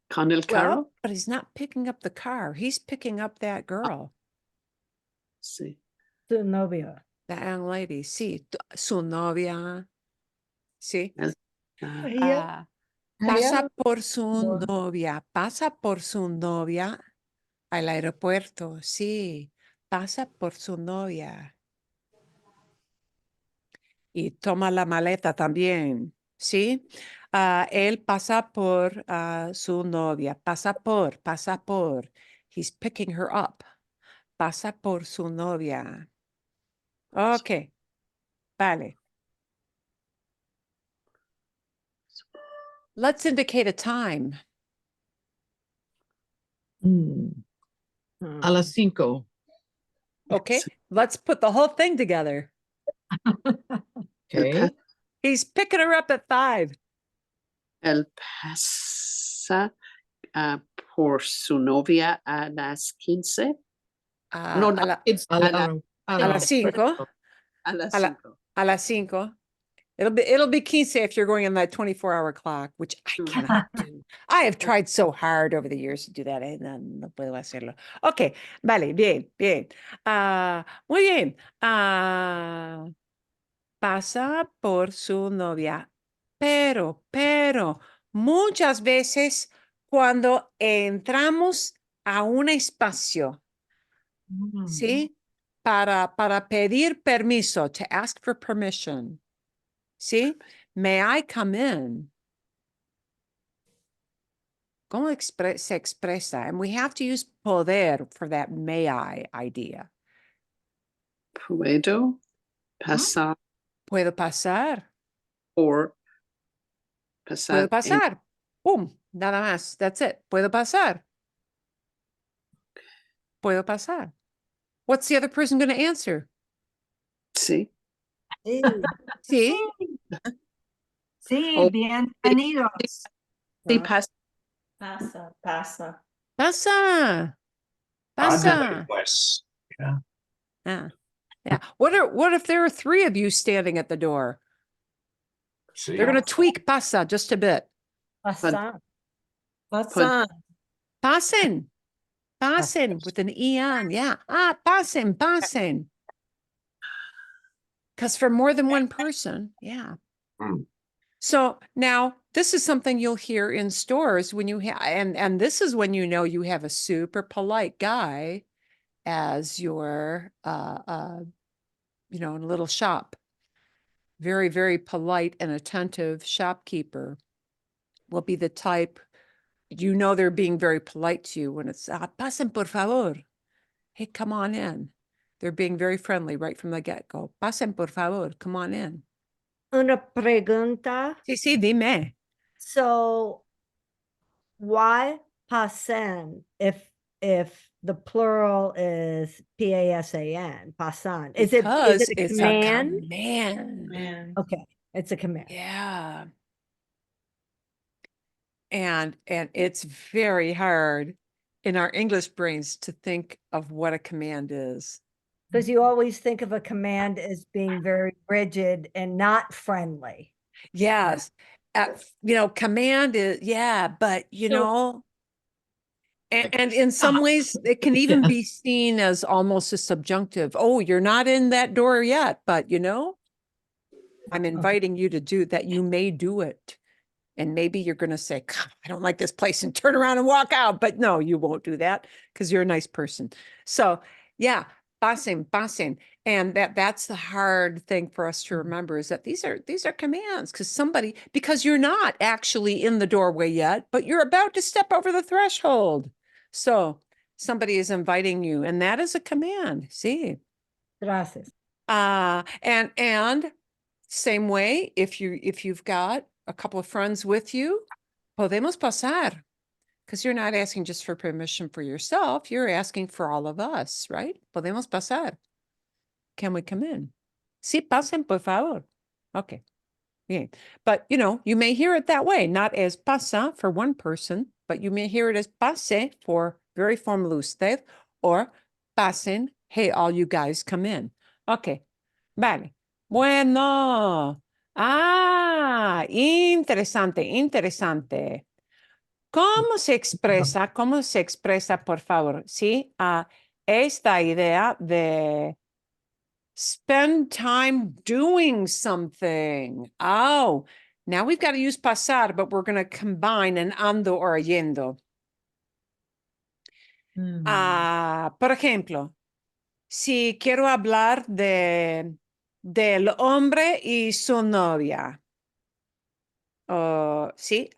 con el carro. Well, but he's not picking up the car. He's picking up that girl, Sí. su novia. that young lady. Sí, su novia. Sí. Pasa por su novia. Pasa por su novia al aeropuerto. Sí. Pasa por su novia. Y toma la maleta también, ¿sí? Él pasa por su novia, pasa por. He's picking her up. Pasa por su novia. Ok, vale. Let's indicate a time. A las 5. Ok, Let's put the whole thing together. Okay. He's picking her up at 5. Él pasa por su novia a las 15. No, no, It's a las 5. a las A la- 5. A las 5. It'll be 15 if you're going on that 24-hour clock, which I cannot do. I have tried so hard over the years to do that. No puedo hacerlo. Okay, vale, bien, bien. Muy bien. Pasa por su novia. Pero, muchas veces cuando entramos a un espacio, ¿sí? Para pedir permiso, to ask for permission. ¿Sí? May I come in? ¿Cómo se expresa? And we have to use poder for that may I idea. Puedo pasar Puedo pasar. por Puedo pasar en pasar. Boom. Nada más. That's it. Puedo pasar. Puedo pasar. What's the other person going to answer? sí. Sí. Sí, Oh, bienvenidos. Sí, pasa. Pasa, pasa. Pasa. Ándale, Pasa. pues. Yeah. Yeah. Yeah. What if there are 3 of you standing at the door? See, They're going to tweak pasa just a bit. Pasan. Pasan. Pasen. Pasen with an E on. Yeah. Pasen, pasen. Because for more than one person. Yeah. Hmm. So now this is something you'll hear in stores when you have, and this is when you know you have a super polite guy as your, in a little shop. Very, very polite and attentive shopkeeper will be the type, they're being very polite to you when it's, pasen por favor. Hey, come on in. They're being very friendly right from the get-go. Pasen por favor, come on in. Una pregunta. Sí, dime. So why pasen if the plural is PASAN, pasan? Is it Because a it's command? a command. Okay, it's a command. Yeah. And it's very hard in our English brains to think of what a command is. Because you always think of a command as being very rigid and not friendly. Yes. Command is, yeah, but and in some ways it can even be seen as almost a subjunctive. Oh, you're not in that door yet, but I'm inviting you to do that. You may do it. And maybe you're going to say, I don't like this place and turn around and walk out. But no, you won't do that because you're a nice person. So yeah, pasen. And that's the hard thing for us to remember is that these are commands because you're not actually in the doorway yet, but you're about to step over the threshold. So somebody is inviting you and that is a command. See? Gracias. And same way, if you've got a couple of friends with you, podemos pasar, because you're not asking just for permission for yourself, you're asking for all of us, right? Podemos pasar. Can we come in? Sí, pasen, por favor. Okay. Yeah. But, you may hear it that way, not as pasa for one person, but you may hear it as pase for very formal usted, or pasen, hey, all you guys come in. Okay. Vale. Bueno. Interesante. ¿Cómo se expresa? Por favor? Sí, esta idea de spend time doing something. Oh, now we've got to use pasar, but we're going to combine an ando or yendo. Por ejemplo, si quiero hablar del hombre y su novia. Sí,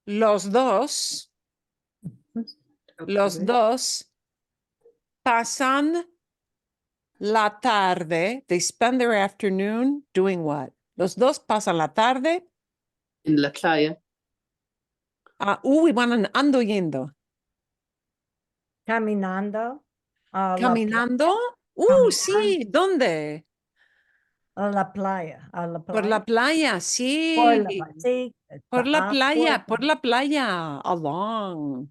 los dos pasan la tarde. They spend their afternoon doing what? Los dos pasan la tarde. En la playa. We van ando yendo. Caminando. A la Caminando. Caminando. Sí, ¿dónde? A la playa, a la Por la playa. playa, sí. Sí, Por la está playa, agua. por la playa. Along.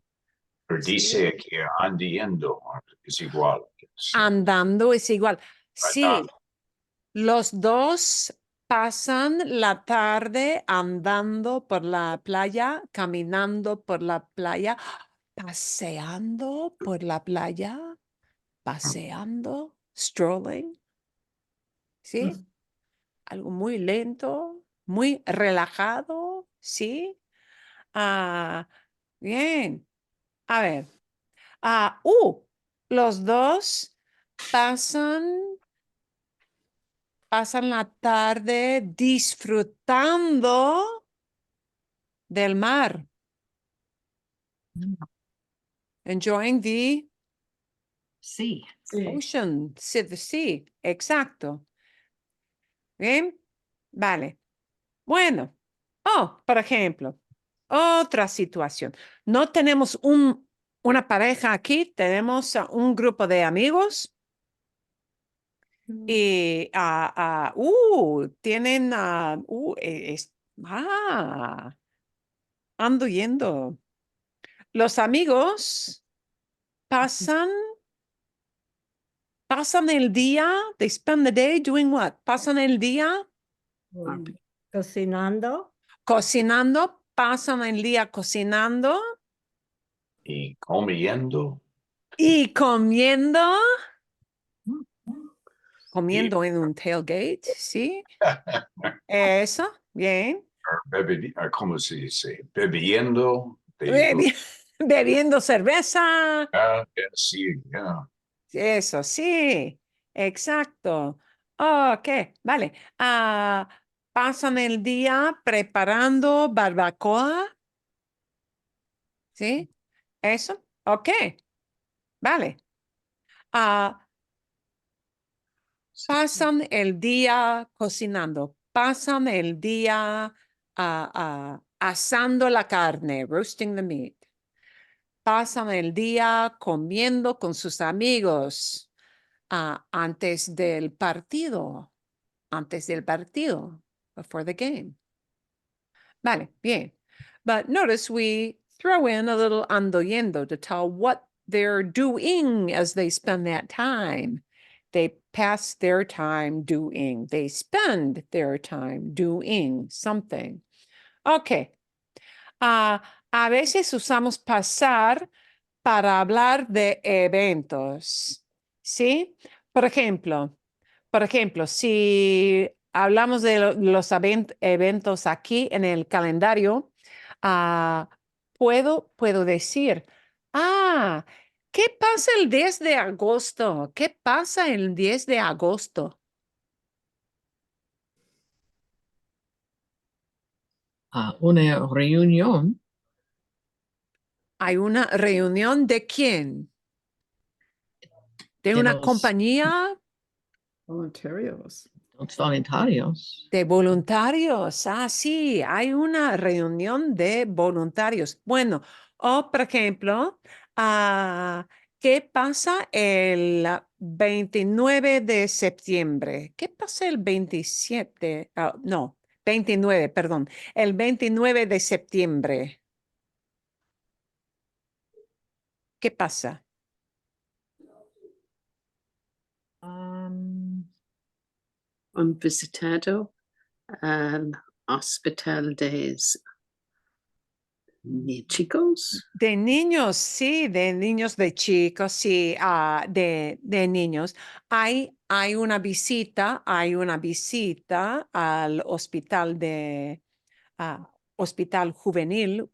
Pero Sí. dice aquí andiendo, es igual. Andando es igual. Sí, Andando. los dos pasan la tarde andando por la playa, caminando por la playa, paseando por la playa, paseando, strolling. ¿Sí? Algo muy lento, muy relajado, ¿sí? Ah, bien. A ver. Ah, los dos pasan, pasan la tarde disfrutando del mar, enjoying the Sí. ocean, the sea, exacto. Bien, vale. Bueno, por ejemplo, otra situación. No tenemos una pareja aquí, tenemos un grupo de amigos y tienen, ando yendo. Los amigos pasan, pasan el día, they spend the day doing what? Pasan el día Cocinando. cocinando, pasan el día cocinando Y comiendo. y comiendo. Y, Comiendo en un tailgate, ¿sí? Eso, bien. ¿cómo se dice? Bebiendo. Bebiendo cerveza. Sí, yeah. Eso, sí, exacto. Ok, vale. Pasan el día preparando barbacoa, ¿sí? Eso, ok, vale. Ah, Pasan el día cocinando, pasan el día asando la carne, roasting the meat. Pasan el día comiendo con sus amigos antes del partido, before the game. Vale, bien. But notice we throw in a little ando yendo to tell what they're doing as they spend that time. They pass their time doing. They spend their time doing something. Ok. A veces usamos pasar para hablar de eventos. ¿Sí? Por ejemplo, si hablamos de los eventos aquí en el calendario, puedo decir, ¿qué pasa el 10 de agosto? ¿Qué pasa el 10 de agosto? Una reunión ¿Hay una reunión de quién? ¿De de una los compañía? Voluntarios. voluntarios. De voluntarios. Sí, hay una reunión de voluntarios. Bueno, por ejemplo, ¿qué pasa el 29 de septiembre? ¿Qué pasa el 27? No, 29, perdón. El 29 de septiembre. ¿Qué pasa? Un visitado al hospital de chicos. De niños, sí, de niños, de chicos, sí, de niños. Hay una visita al hospital hospital juvenil,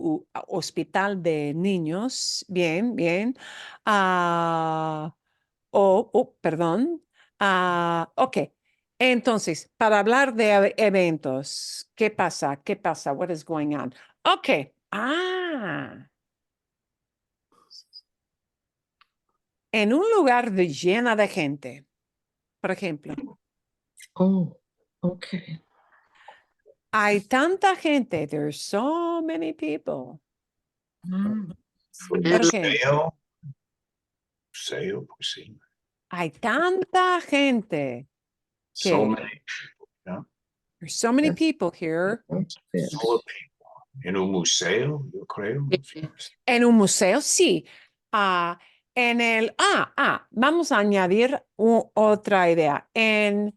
hospital de niños, bien, bien. Perdón. Ok. Entonces, para hablar de eventos, ¿qué pasa? ¿Qué pasa? What is going on? Ok. En un lugar llena de gente, por ejemplo, Oh, okay. hay tanta gente, there's so many people. Por Un ejemplo, museo. museo, pues sí. Hay tanta gente. So Okay. many people, yeah. There's so many Yes. people here. Full of people. En un museo, yo creo. En un museo, sí. Vamos a añadir otra idea. En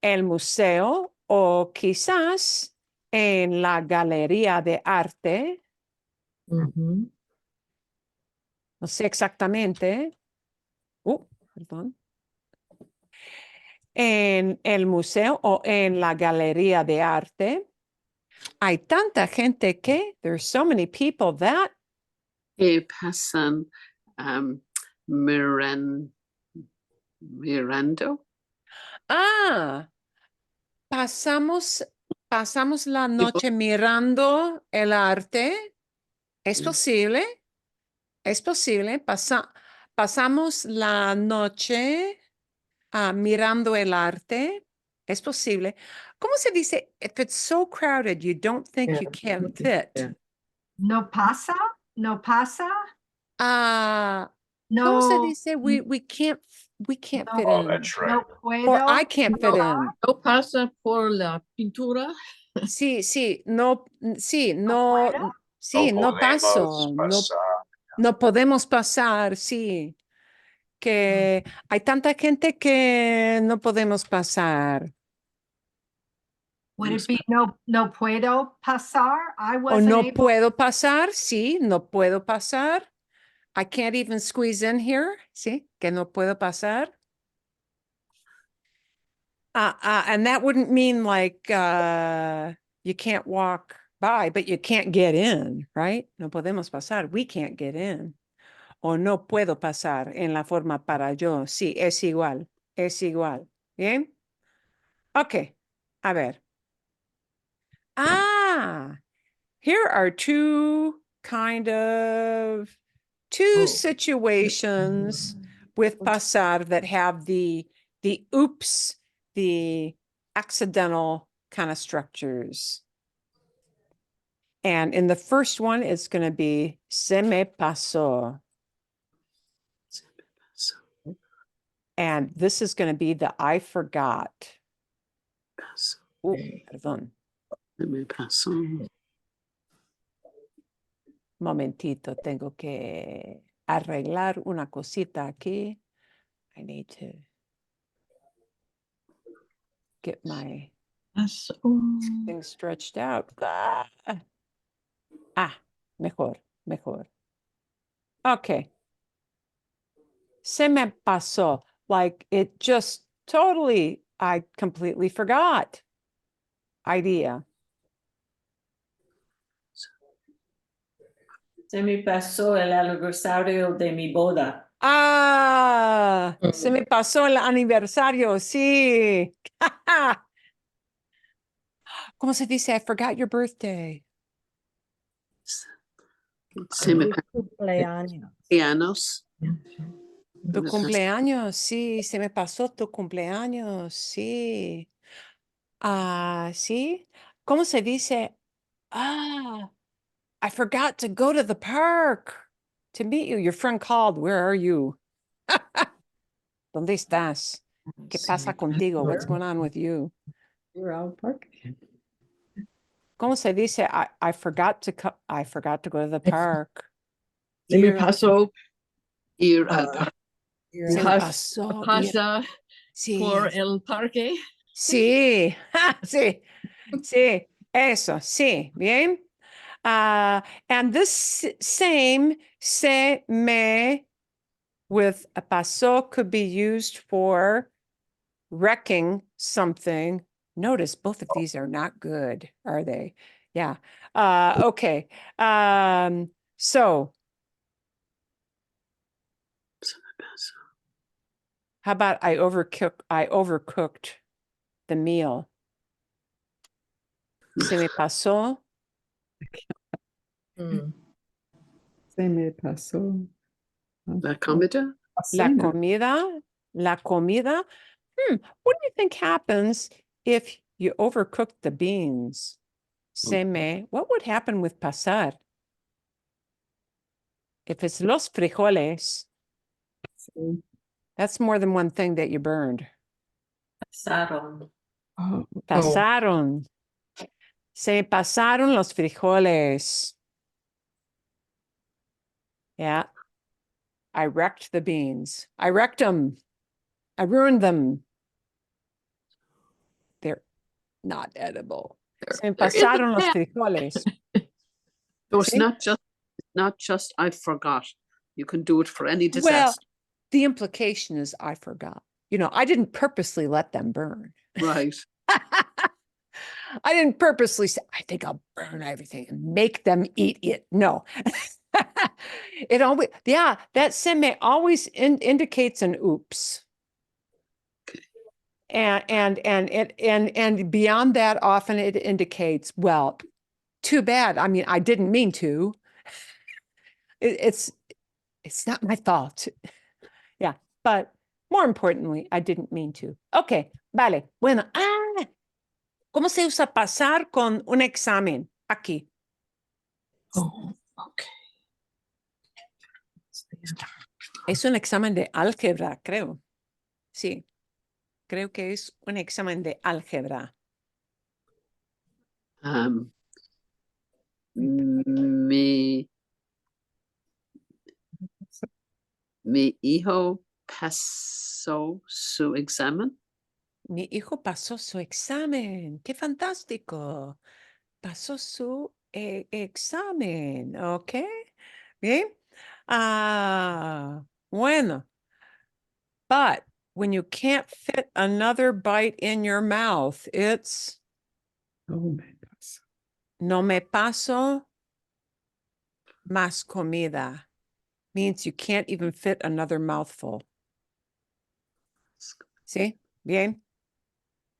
el museo o quizás en la galería de arte, Mhm. no sé exactamente. Perdón. En el museo o en la galería de arte. Hay tanta gente que there's so many people that Que pasan mirando. pasamos la Tipo, noche mirando el arte. Es Sí. posible, es posible. Pasamos la noche mirando el arte. Es posible. ¿Cómo se dice? If it's so crowded, you don't think Yeah, you can't okay, fit. yeah. No pasa, no pasa, ¿Cómo se no, dice? We can't No. fit Oh, in. that's right. no Or puedo. I can't fit in. No pasa por la pintura. Sí, sí, no, sí, No puedo. sí, no podemos paso, pasar. no podemos pasar, sí, que hay tanta gente que no podemos pasar. Would it be no puedo pasar? I O wasn't no able. puedo pasar, sí, no puedo pasar. I can't even squeeze in here, sí, que no puedo pasar. And that wouldn't mean like you can't walk by, but you can't get in, right? No podemos pasar. We can't get in. O no puedo pasar en la forma para yo. Sí, es igual. Es igual. ¿Bien? Ok. A ver. Here are two Oh. situations with pasar that have the oops, the accidental kind of structures. And in the first one, it's going to be se me pasó. And this is going to be the I forgot. Okay. Perdón. Se me pasó. Momentito, tengo que arreglar una cosita aquí. I need to get my thing stretched out. Mejor. Okay. Se me pasó. Like it just totally, I completely forgot. Idea. Se me pasó el aniversario de mi boda. Se me pasó el aniversario, sí. ¿Cómo se dice? I forgot your birthday. Se me Feliz cumpleaños. pianos. Tu cumpleaños, sí, se me pasó tu cumpleaños, sí. Sí. ¿Cómo se dice? I forgot to go to the park to meet you. Your friend called. Where are you? ¿Dónde estás? ¿Qué pasa contigo? What's going on with you? You're out park. ¿Cómo se dice? I forgot to go to the park. Se me pasó. Ir Ah, al parque. Se me Pas- pasó ir. Pasa Sí. por el parque. Sí, sí, sí, eso, sí, bien. And this same se me with a pasó could be used for wrecking something. Notice both of these are not good, are they? Yeah. Okay. So how about I overcooked the meal. Se me pasó. Mm. Se me pasó. La comida. La comida. What do you think happens if you overcook the beans? What would happen with pasar? If it's los frijoles, pasó. That's more than one thing that you burned. Pasaron. Oh, Pasaron. Se pasaron los frijoles. Yeah. I wrecked the beans. I wrecked them. I ruined them. They're not edible. Se They're in the pasaron los pan. frijoles. So it's See? not just I forgot. You can do it for any Well, disaster. the implication is I forgot. You know, I didn't purposely let them burn. Right. I didn't purposely say, I think I'll burn everything and make them eat it. No. It always, yeah, that seme always indicates an oops. And beyond that, often it indicates, well, too bad. I mean, I didn't mean to. It's not my fault. Yeah, but more importantly, I didn't mean to. Okay, vale. Bueno, ¿cómo se usa pasar con un examen? Aquí. Oh, okay. Es un examen de álgebra, creo. Sí, creo que es un examen de álgebra. Mi hijo pasó su examen. Mi hijo pasó su examen. ¡Qué fantástico! Pasó su examen, ¿ok? Bien. Bueno. But when you can't fit another bite in your mouth, it's no me pasó. no me paso más comida. Means you can't even fit another mouthful. ¿Sí? Bien.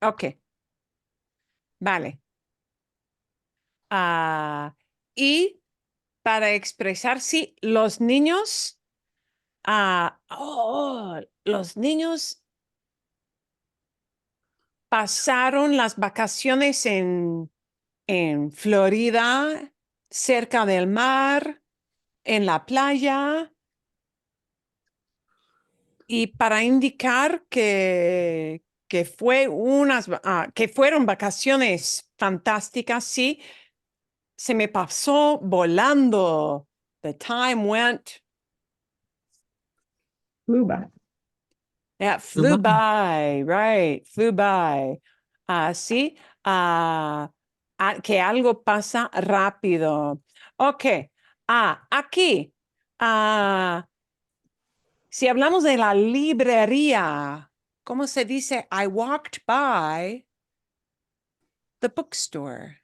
Ok. Vale. Y para expresar, sí, los niños, los niños pasaron las vacaciones en Florida, cerca del mar, en la playa. Y para indicar que que fueron vacaciones fantásticas, sí, se me pasó volando. The time went. Flew by. Yeah, Flew flew by. by, right, flew by. Sí, que algo pasa rápido. Ok, aquí, si hablamos de la librería, ¿cómo se dice? I walked by the bookstore.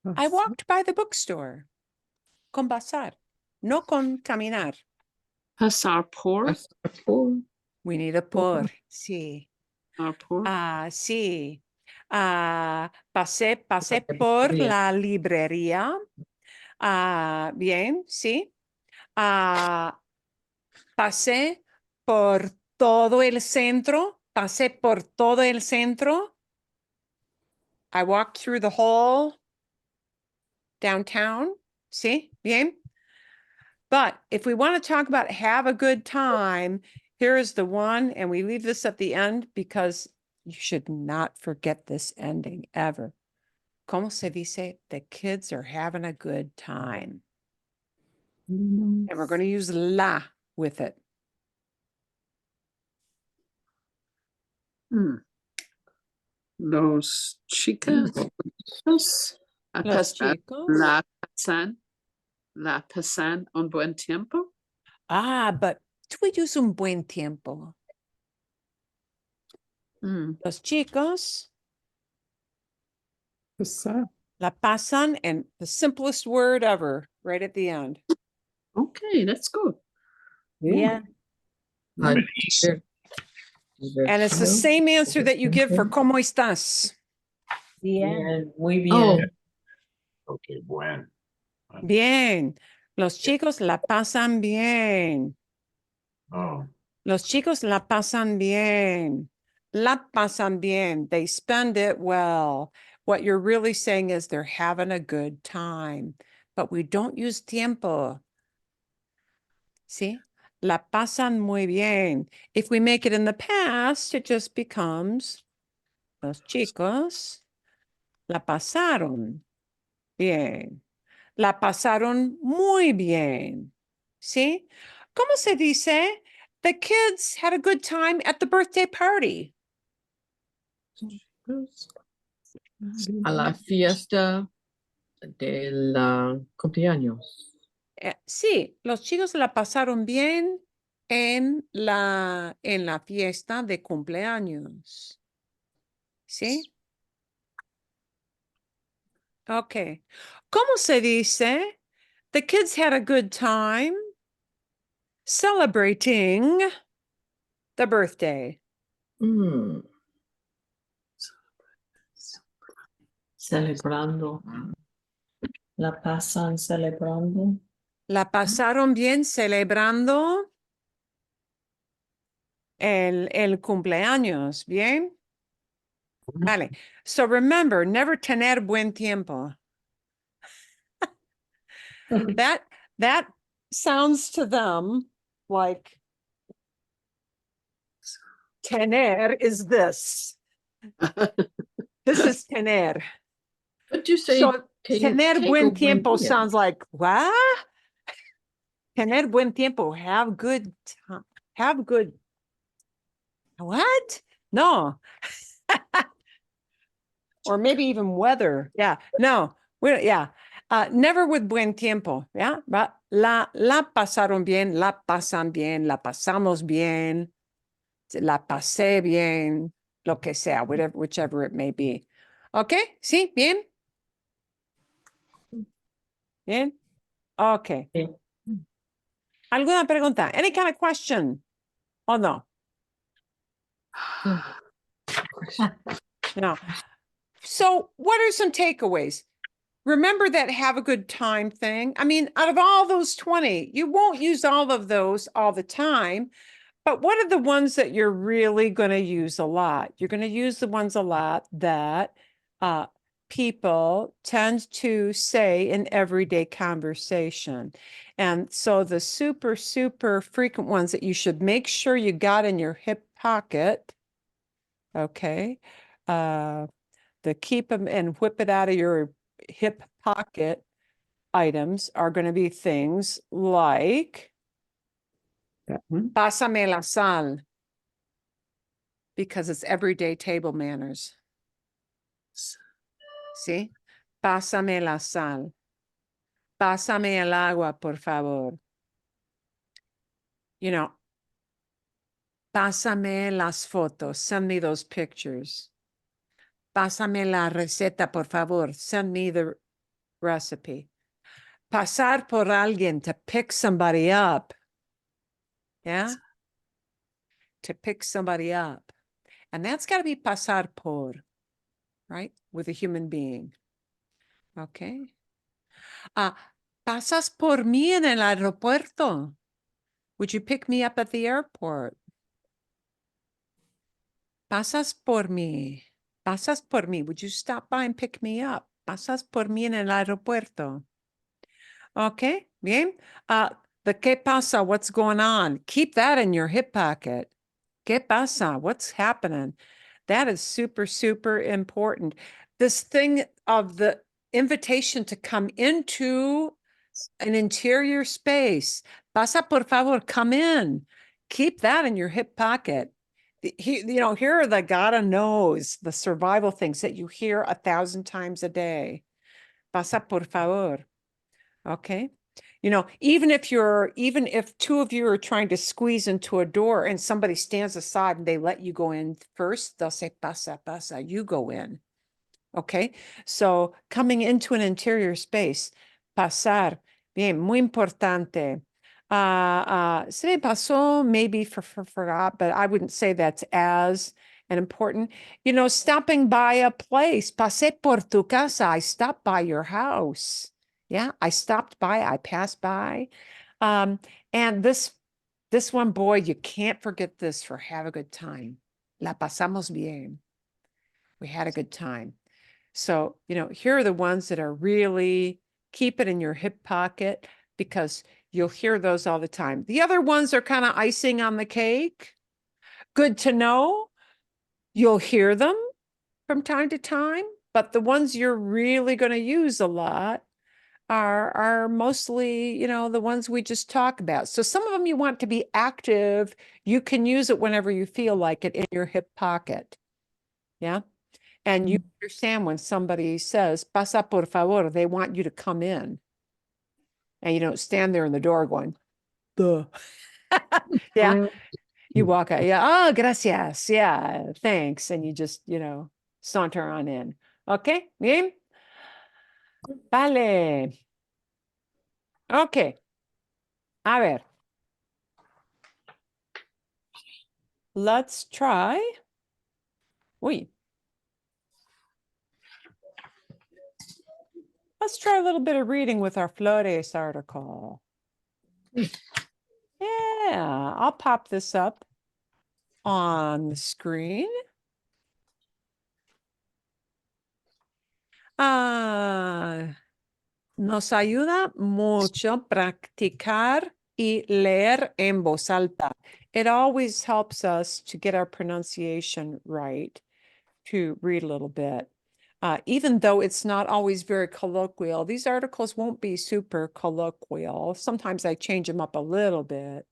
I Pasó. walked by the bookstore. Con pasar, no con caminar. Pasar por. Pasar por. We need a por, sí. Pasar por. Sí. Pasé por la librería. Bien, sí. Pasé por todo el centro. Pasé por todo el centro. I walked through the whole downtown. Sí, bien. But if we want to talk about have a good time, here is the one, and we leave this at the end because you should not forget this ending ever. ¿Cómo se dice? The kids are having a good time. And we're going to use la with it. Los chicos. Los chicos. La pasan un buen tiempo. But do we use un buen tiempo? Los chicos Pasar. la pasan, and the simplest word ever right at the end. Okay, that's good. Yeah. Dice. And it's the same answer that you give for ¿Cómo estás? Bien, muy bien. Oh, Okay, buen. Bien. Los chicos la pasan bien. Oh, Los chicos la pasan bien. La pasan bien. They spend it well. What you're really saying is they're having a good time. But we don't use tiempo. See? La pasan muy bien. If we make it in the past, it just becomes los chicos la pasaron bien. La pasaron muy bien. ¿Sí? ¿Cómo se dice? The kids had a good time at the birthday party. A la fiesta de la cumpleaños. Sí, los chicos la pasaron bien en la fiesta de cumpleaños. ¿Sí? Ok. ¿Cómo se dice? The kids had a good time celebrating the birthday. Mm, Celebrando. La pasan celebrando. La pasaron bien celebrando el cumpleaños. Bien. Vale. So remember, never tener buen tiempo. That sounds to them like tener is this. This is tener. but you say So tener tengo buen tiempo día. sounds like what? Tener buen tiempo, have good time, have good. What? No. Or maybe even weather. Yeah. No. Yeah. Never with buen tiempo. Yeah. But la pasaron bien, la pasan bien, la pasamos bien, la pasé bien, lo que sea, whichever it may be. Okay. Sí, bien. Bien. Okay. Sí. ¿Alguna pregunta? Any kind of question? Oh, no. No. So what are some takeaways? Remember that have a good time thing. I mean, out of all those 20, you won't use all of those all the time, but what are the ones that you're really going to use a lot? You're going to use the ones a lot that people tend to say in everyday conversation. And so the super, super frequent ones that you should make sure you got in your hip pocket, okay? The keep them and whip it out of your hip pocket items are going to be things like That one. pásame la sal, because it's everyday table manners. See? Pásame la sal. Pásame el agua, por favor. You know, pásame las fotos. Send me those pictures. Pásame la receta, por favor. Send me the recipe. Pasar por alguien, to pick somebody up. Yeah? To pick somebody up. And that's got to be pasar por, right? With a human being. Okay. Pasas por mí en el aeropuerto. Would you pick me up at the airport? Pasas por mí. Pasas por mí. Would you stop by and pick me up? Pasas por mí en el aeropuerto. Okay, bien. The qué pasa, what's going on? Keep that in your hip pocket. ¿Qué pasa? What's happening? That is super, super important. This thing of the invitation to come into an interior space. Pasa, por favor, come in. Keep that in your hip pocket. Here are the gotta knows, the survival things that you hear 1,000 times a day. Pasa, por favor. Okay. Even if two of you are trying to squeeze into a door and somebody stands aside and they let you go in first, they'll say, pasa, pasa, you go in. Okay. So coming into an interior space, pasar, bien, muy importante. Se me pasó, maybe forgot, but I wouldn't say that's as an important, stopping by a place. Pasé por tu casa. I stopped by your house. Yeah, I stopped by, I passed by. And this one, boy, you can't forget this for have a good time. La pasamos bien. We had a good time. So, here are the ones that are really keep it in your hip pocket, because You'll hear those all the time. The other ones are kind of icing on the cake. Good to know. You'll hear them from time to time, but the ones you're really going to use a lot are mostly, you know, the ones we just talked about. So some of them you want to be active. You can use it whenever you feel like it in your hip pocket. Yeah. And you understand when somebody says, pasa por favor, they want you to come in. And you don't stand there in the door going, duh. Yeah. You walk out. Yeah. Oh, gracias. Yeah. Thanks. And you just, you know, saunter on in. Okay. Bien. Vale. Okay. A ver. Let's try. Uy. Let's try a little bit of reading with our Flores article. Yeah, I'll pop this up on the screen. Nos ayuda mucho practicar y leer en voz alta. It always helps us to get our pronunciation right, to read a little bit. Even though it's not always very colloquial, these articles won't be super colloquial. Sometimes I change them up a little bit,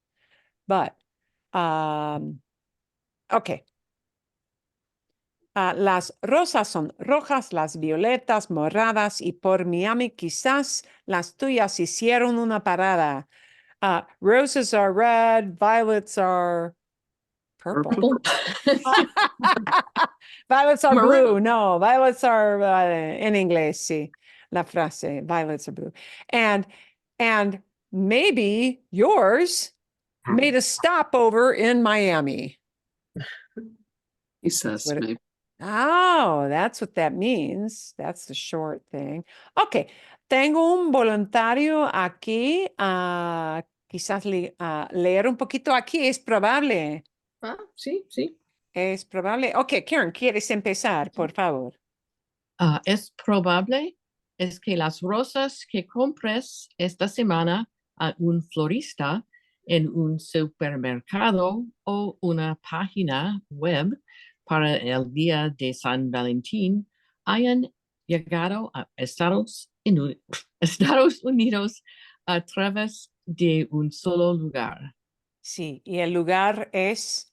but okay. Las rosas son rojas, las violetas moradas y por Miami quizás las tuyas hicieron una parada. Roses are red, violets are purple. Violets are Maroon. blue. No, violets are in inglés, sí. La frase, violets are blue. And maybe yours made a stopover in Miami. He says, What it- maybe. Oh, that's what that means. That's the short thing. Okay. Tengo un voluntario aquí. Quizás leer un poquito aquí es probable. Ah, sí, sí. Es probable. Ok, Karen, ¿quieres empezar, por favor? Es probable es que las rosas que compres esta semana a un florista en un supermercado o una página web para el día de San Valentín hayan llegado a Estados Unidos a través de un solo lugar. Sí, y el lugar es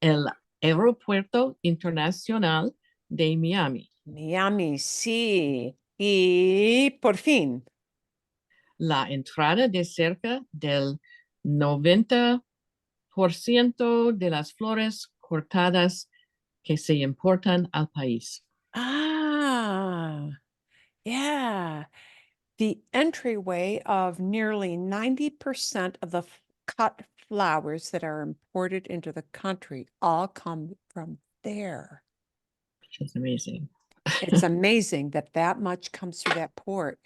El Aeropuerto Internacional de Miami. Miami, sí. Y por fin, La entrada de cerca del 90% de las flores cortadas que se importan al país. yeah. The entryway of nearly 90% of the cut flowers that are imported into the country all come from there. Which is amazing. It's amazing that that much comes through that port.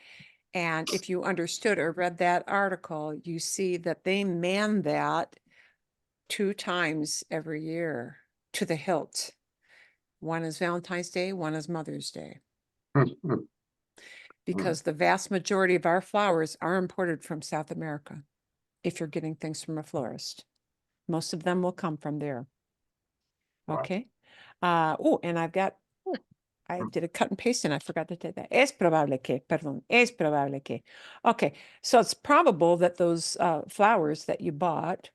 And if you understood or read that article, you see that they man that 2 times every year to the hilt. One is Valentine's Day, one is Mother's Day. Because the vast majority of our flowers are imported from South America. If you're getting things from a florist, most of them will come from there. Wow. Okay. Oh, and I've got, I did a cut and paste and I forgot to take that. Es probable que, perdón, es probable que. Okay. So it's probable that those flowers that you bought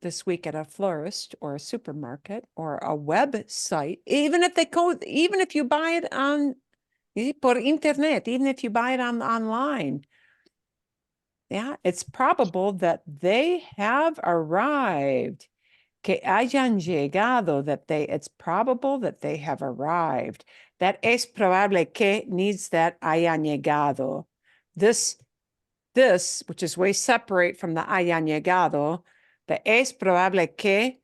this week at a florist or a supermarket or a website, even if you buy it on por internet, even if you buy it online, yeah, it's probable that they have arrived. Que hayan llegado, it's probable that they have arrived. That es probable que needs that hayan llegado. This, which is way separate from the hayan llegado, the es probable que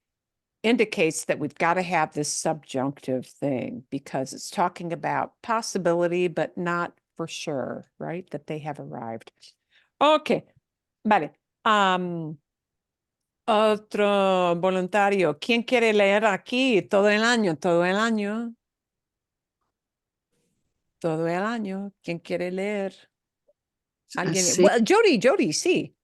indicates that we've got to have this subjunctive thing because it's talking about possibility, but not for sure, right? That they have arrived. Okay, vale. Otro voluntario. ¿Quién quiere leer aquí todo el año? Todo el año. Todo el año. ¿Quién quiere leer? Alguien. Sí. Well, Jody, sí.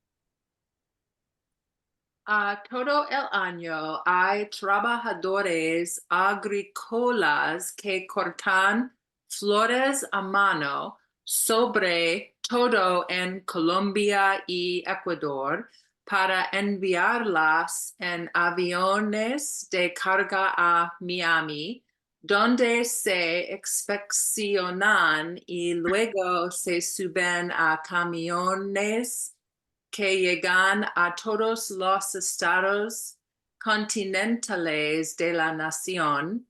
Todo el año hay trabajadores agrícolas que cortan flores a mano, sobre todo en Colombia y Ecuador, para enviarlas en aviones de carga a Miami, donde se inspeccionan y luego se suben a camiones que llegan a todos los estados continentales de la nación.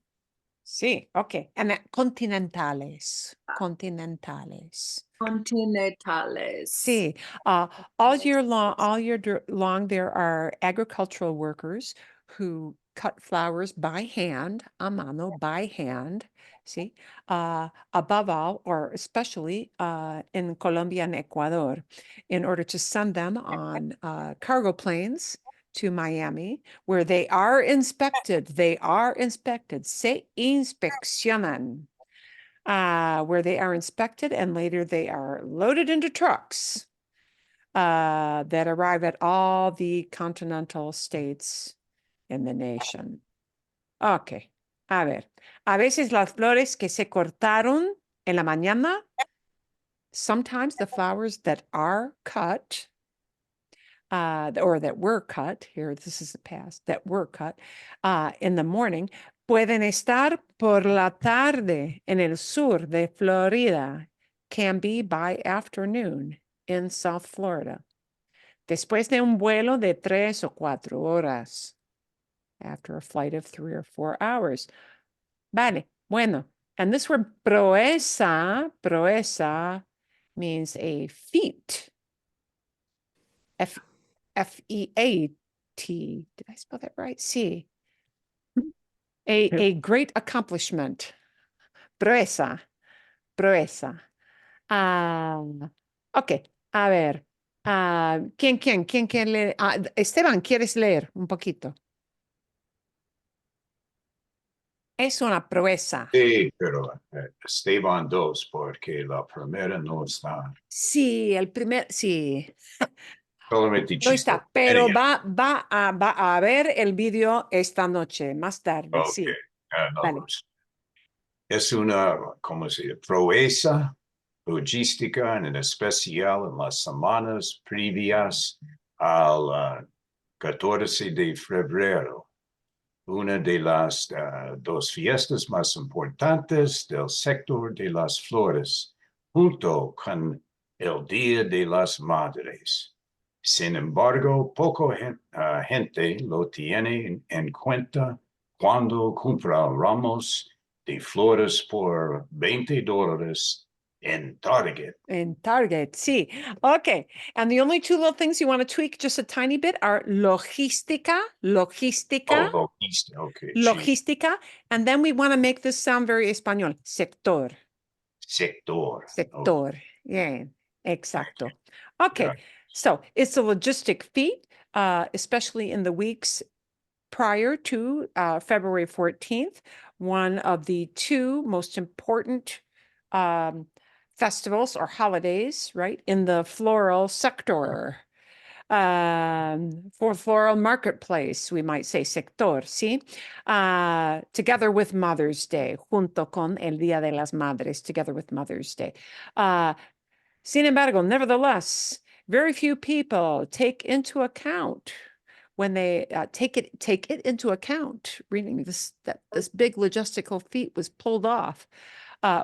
Sí, okay. And continentales. Continentales. Continentales. Sí, all year long, there are agricultural workers who cut flowers by hand, a mano, by hand. See, above all, or especially in Colombia and Ecuador, in order to send them on cargo planes to Miami, where they are inspected. They are inspected. Se inspeccionan. Where they are inspected and later they are loaded into trucks that arrive at all the continental states in the nation. Okay, a ver. A veces las flores que se cortaron en la mañana, sometimes the flowers that are cut, or that were cut, here, this is the past, that were cut in the morning, pueden estar por la tarde en el sur de Florida, can be by afternoon in South Florida. Después de un vuelo de 3 o 4 horas, after a flight of 3 or 4 hours. Vale, bueno, and this word proeza means a feat. F-E-A-T. Did I spell that right? Sí. A great accomplishment. Proeza. Proeza. Ok, a ver. ¿Quién lee? Esteban, ¿quieres leer un poquito? Es una proeza. Sí, pero Esteban 2, porque la primera no está. Sí, el primer, sí. Solamente No está, chiste. pero Anyhow, va a ver el vídeo esta noche, más tarde, ok, sí. no, Vale. es una, ¿cómo se dice? Proeza logística, en especial en las semanas previas al 14 de febrero, una de las dos fiestas más importantes del sector de las flores, junto con el Día de las Madres. Sin embargo, poco gente lo tiene en cuenta cuando compra ramos de flores por $20 in Target. In Target, sí. Okay. And the only two little things you want to tweak just a tiny bit are logística, Oh, okay. logística. And then we want to make this sound very español. Sector. Sector. Sector. Yeah, exacto. Okay. Yeah. So it's a logistic feat, especially in the weeks prior to February 14th, one of the two most important festivals or holidays, right, in the floral sector. For floral marketplace, we might say sector, ¿sí? Together with Mother's Day, junto con el Día de las Madres, together with Mother's Day. Sin embargo, nevertheless, very few people take into account when they take it into account, reading this, that this big logistical feat was pulled off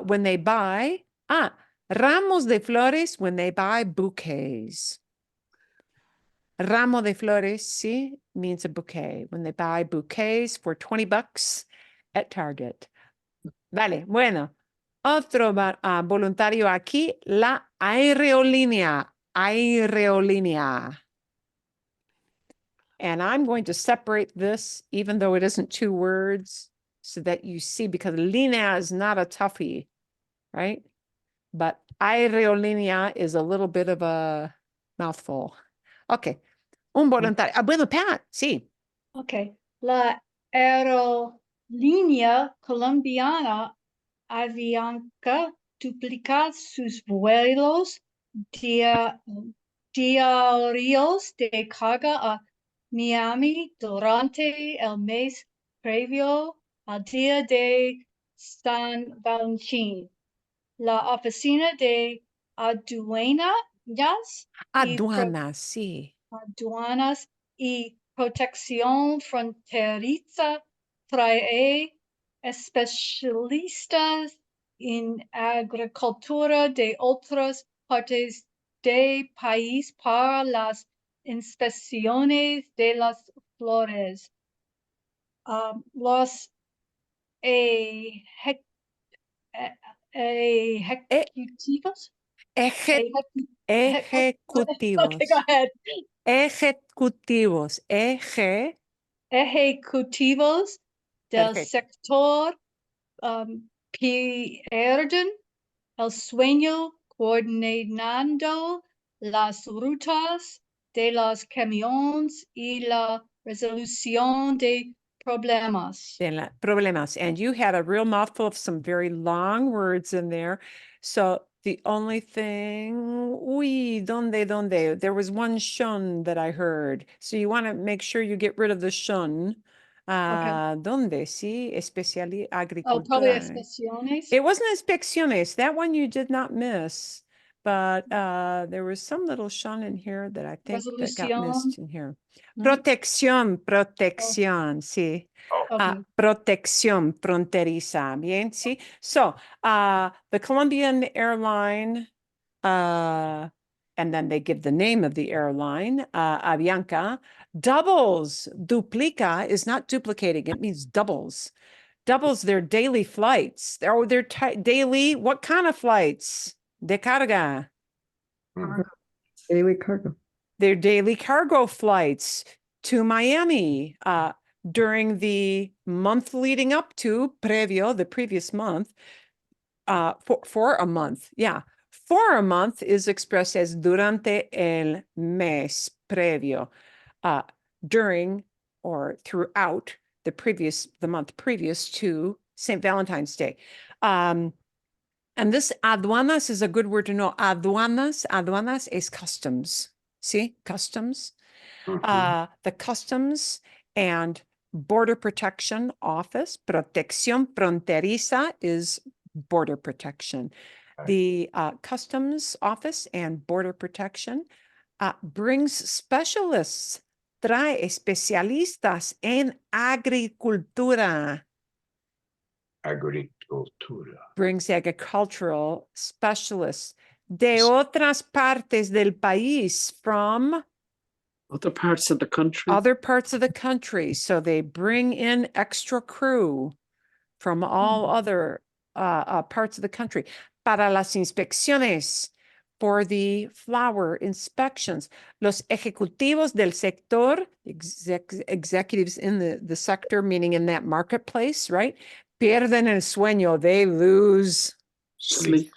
when they buy ramos de flores, when they buy bouquets. Ramo de flores, sí, means a bouquet. When they buy bouquets for $20 at Target. Vale, bueno. Otro voluntario aquí, la aerolínea. Aerolínea. And I'm going to separate this, even though it isn't 2 words, so that you see, because línea is not a toughie, right? But aerolínea is a little bit of a mouthful. Okay. Un voluntario. Bueno, Pat, sí. Okay. La aerolínea colombiana Avianca duplica sus vuelos diarios de carga a Miami durante el mes previo al Día de San Valentín. La oficina de aduanas y Aduana, sí. aduanas y protección fronteriza trae especialistas en agricultura de otras partes del país para las inspecciones de las flores. Los ejecutivos Eje- Okay, ejecutivos. go ahead. Ejecutivos. Ejecutivos del Perfecto. sector pierden el sueño coordinando las rutas de los camiones y la resolución de problemas. Problemas. And you had a real mouthful of some very long words in there. So the only thing, donde? There was one shun that I heard. So you want to make sure you get rid of the shun. Donde? Sí, Oh, probably agricultura. expresiones. It wasn't inspecciones. That one you did not miss. But there was some little shun in here that I think that got missed in here. Protección, sí. Okay. Protección fronteriza, bien, sí. So, the Colombian airline, and then they give the name of the airline, Avianca, doubles, duplica is not duplicating, it means doubles. Doubles their daily flights. Their daily, what kind of flights? De carga. Daily cargo. Their daily cargo flights to Miami during the month leading up to previo, the previous month, for a month. Yeah. For a month is expressed as durante el mes previo, during or throughout the month previous to St. Valentine's Day. And this aduanas is a good word to know. Aduanas is customs. See, customs. The Customs and Border Protection Office, Protección Fronteriza is border protection. The Customs Office and Border Protection brings specialists, trae especialistas en agricultura. Agricultura. Brings agricultural specialists de otras partes del país, from Other parts of the country. other parts of the country. So they bring in extra crew from all other parts of the country. Para las inspecciones, for the flower inspections. Los ejecutivos del sector, executives in the sector, meaning in that marketplace, right? Pierden el sueño, they lose sleep.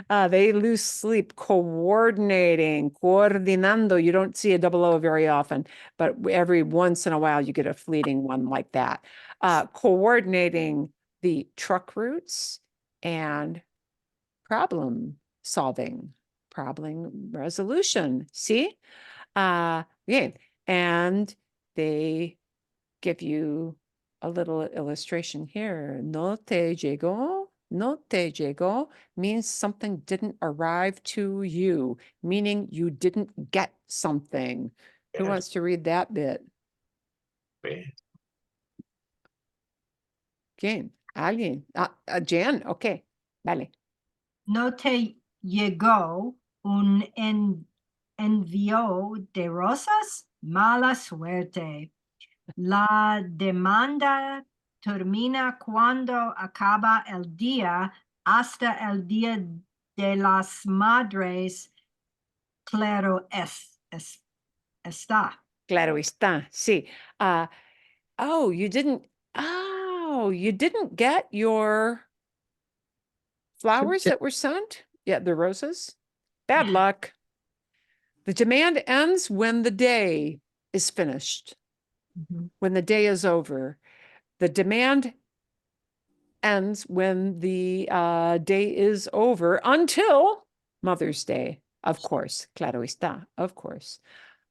They lose sleep. Coordinando. You don't see a double O very often, but every once in a while you get a fleeting one like that. Coordinating the truck routes and problem solving, problem resolution. See? Bien. And they give you a little illustration here. No te llegó. No te llegó means something didn't arrive to you, meaning you didn't get something. Who wants to read that bit? ¿Quién? ¿Alguien? Jan, okay, vale. No te llegó un envío de rosas, mala suerte. La demanda termina cuando acaba el día, hasta el día de las madres. Claro está. Claro está, sí. You didn't get your flowers that were sent? Yeah, the roses? Bad luck. The demand ends when the day is finished. When the day is over. The demand ends when the day is over until Mother's Day, of course. Claro está, of course.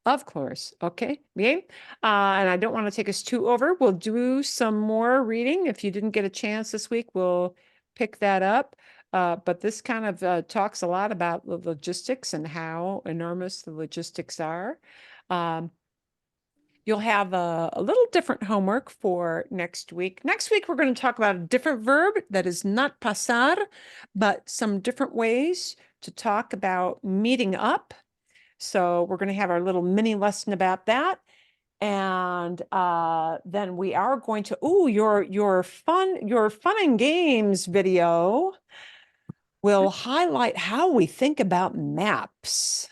Of course. Okay. Bien. And I don't want to take us too over. We'll do some more reading. If you didn't get a chance this week, we'll pick that up. But this kind of talks a lot about the logistics and how enormous the logistics are. You'll have a little different homework for next week. Next week, we're going to talk about a different verb that is not pasar, but some different ways to talk about meeting up. So we're going to have our little mini lesson about that. And then we are going to, your fun and games video will highlight how we think about maps.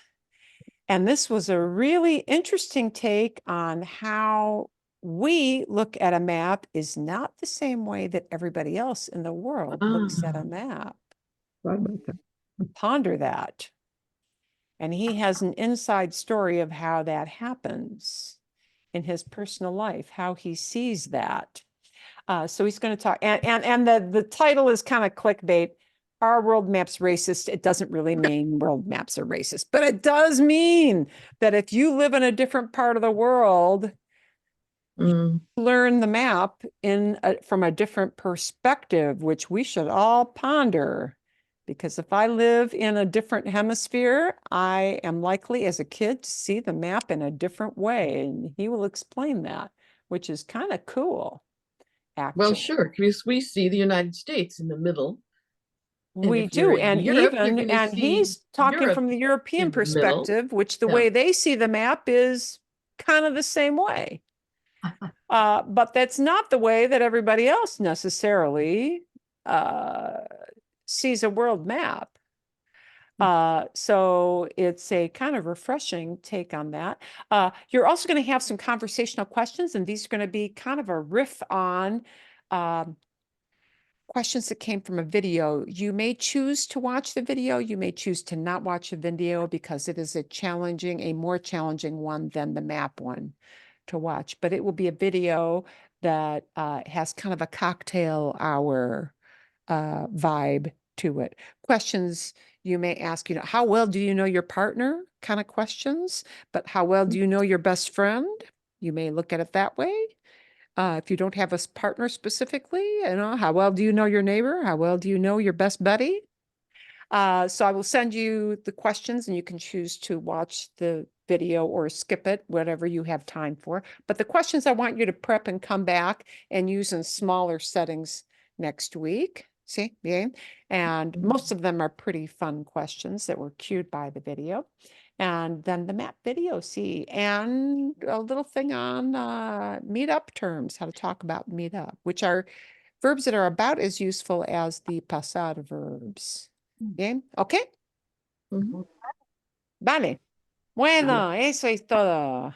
And this was a really interesting take on how we look at a map is not the same way that everybody else in the world looks at a map. Ponder that. And he has an inside story of how that happens in his personal life, how he sees that. So he's going to talk, and the title is kind of clickbait. Are world maps racist? It doesn't really mean world maps are racist, but it does mean that if you live in a different part of the world, learn the map from a different perspective, which we should all ponder. Because if I live in a different hemisphere, I am likely as a kid to see the map in a different way. And he will explain that, which is kind of cool. Actually. Well, sure, because we see the United States in the middle. We do, and Europe, he's talking Europe from the European perspective, which the Yeah. way they see the map is kind of the same way. But that's not the way that everybody else necessarily sees a world map. So it's a kind of refreshing take on that. You're also going to have some conversational questions, and these are going to be kind of a riff on questions that came from a video. You may choose to watch the video. You may choose to not watch the video because it is a more challenging one than the map one to watch. But it will be a video that has kind of a cocktail hour vibe to it. Questions you may ask, how well do you know your partner kind of questions, but how well do you know your best friend? You may look at it that way. If you don't have a partner specifically, how well do you know your neighbor? How well do you know your best buddy? So I will send you the questions and you can choose to watch the video or skip it, whatever you have time for. But the questions I want you to prep and come back and use in smaller settings next week. See, yeah. And most of them are pretty fun questions that were cued by the video. And then the map video, and a little thing on meetup terms, how to talk about meetup, which are verbs that are about as useful as the pasar verbs. Bien, ¿ok? Vale. Bueno, eso es todo.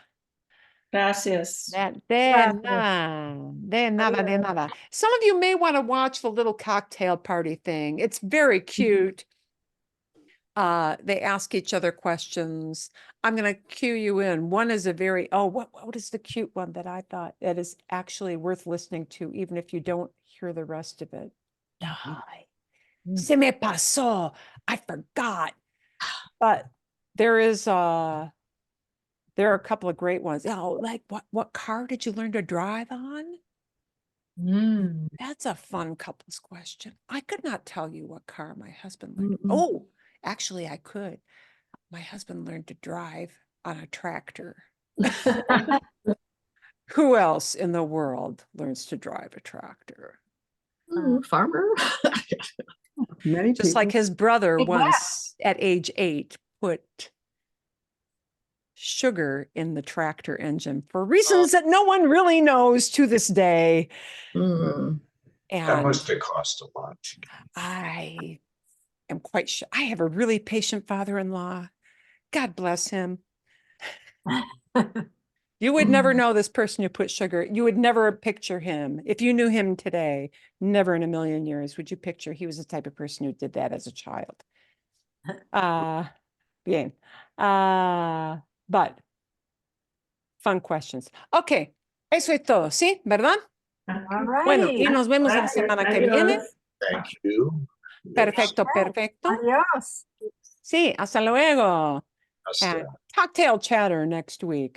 Gracias. De nada. Some of you may want to watch the little cocktail party thing. It's very cute. They ask each other questions. I'm going to cue you in. One is a very, what is the cute one that I thought that is actually worth listening to, even if you don't hear the rest of it? Se me pasó. I forgot. But there are a couple of great ones. Like what car did you learn to drive on? That's a fun couples question. I could not tell you what car my husband learned. Oh, actually I could. My husband learned to drive on a tractor. Who else in the world learns to drive a tractor? Farmer. Many Just people. like his brother once at age 8 put sugar in the tractor engine for reasons that no one really knows to this day. That And must have cost a lot. I am quite sure. I have a really patient father-in-law. God bless him. You would never know this person who put sugar. You would never picture him. If you knew him today, never in a million years would you picture he was the type of person who did that as a child. Bien. But fun questions. Okay. Eso es todo, ¿sí? ¿Verdad? All right. Bueno, y nos vemos la semana que viene. Thank you. Perfecto, perfecto. Adiós. Sí, hasta luego. That's, and cocktail chatter next week.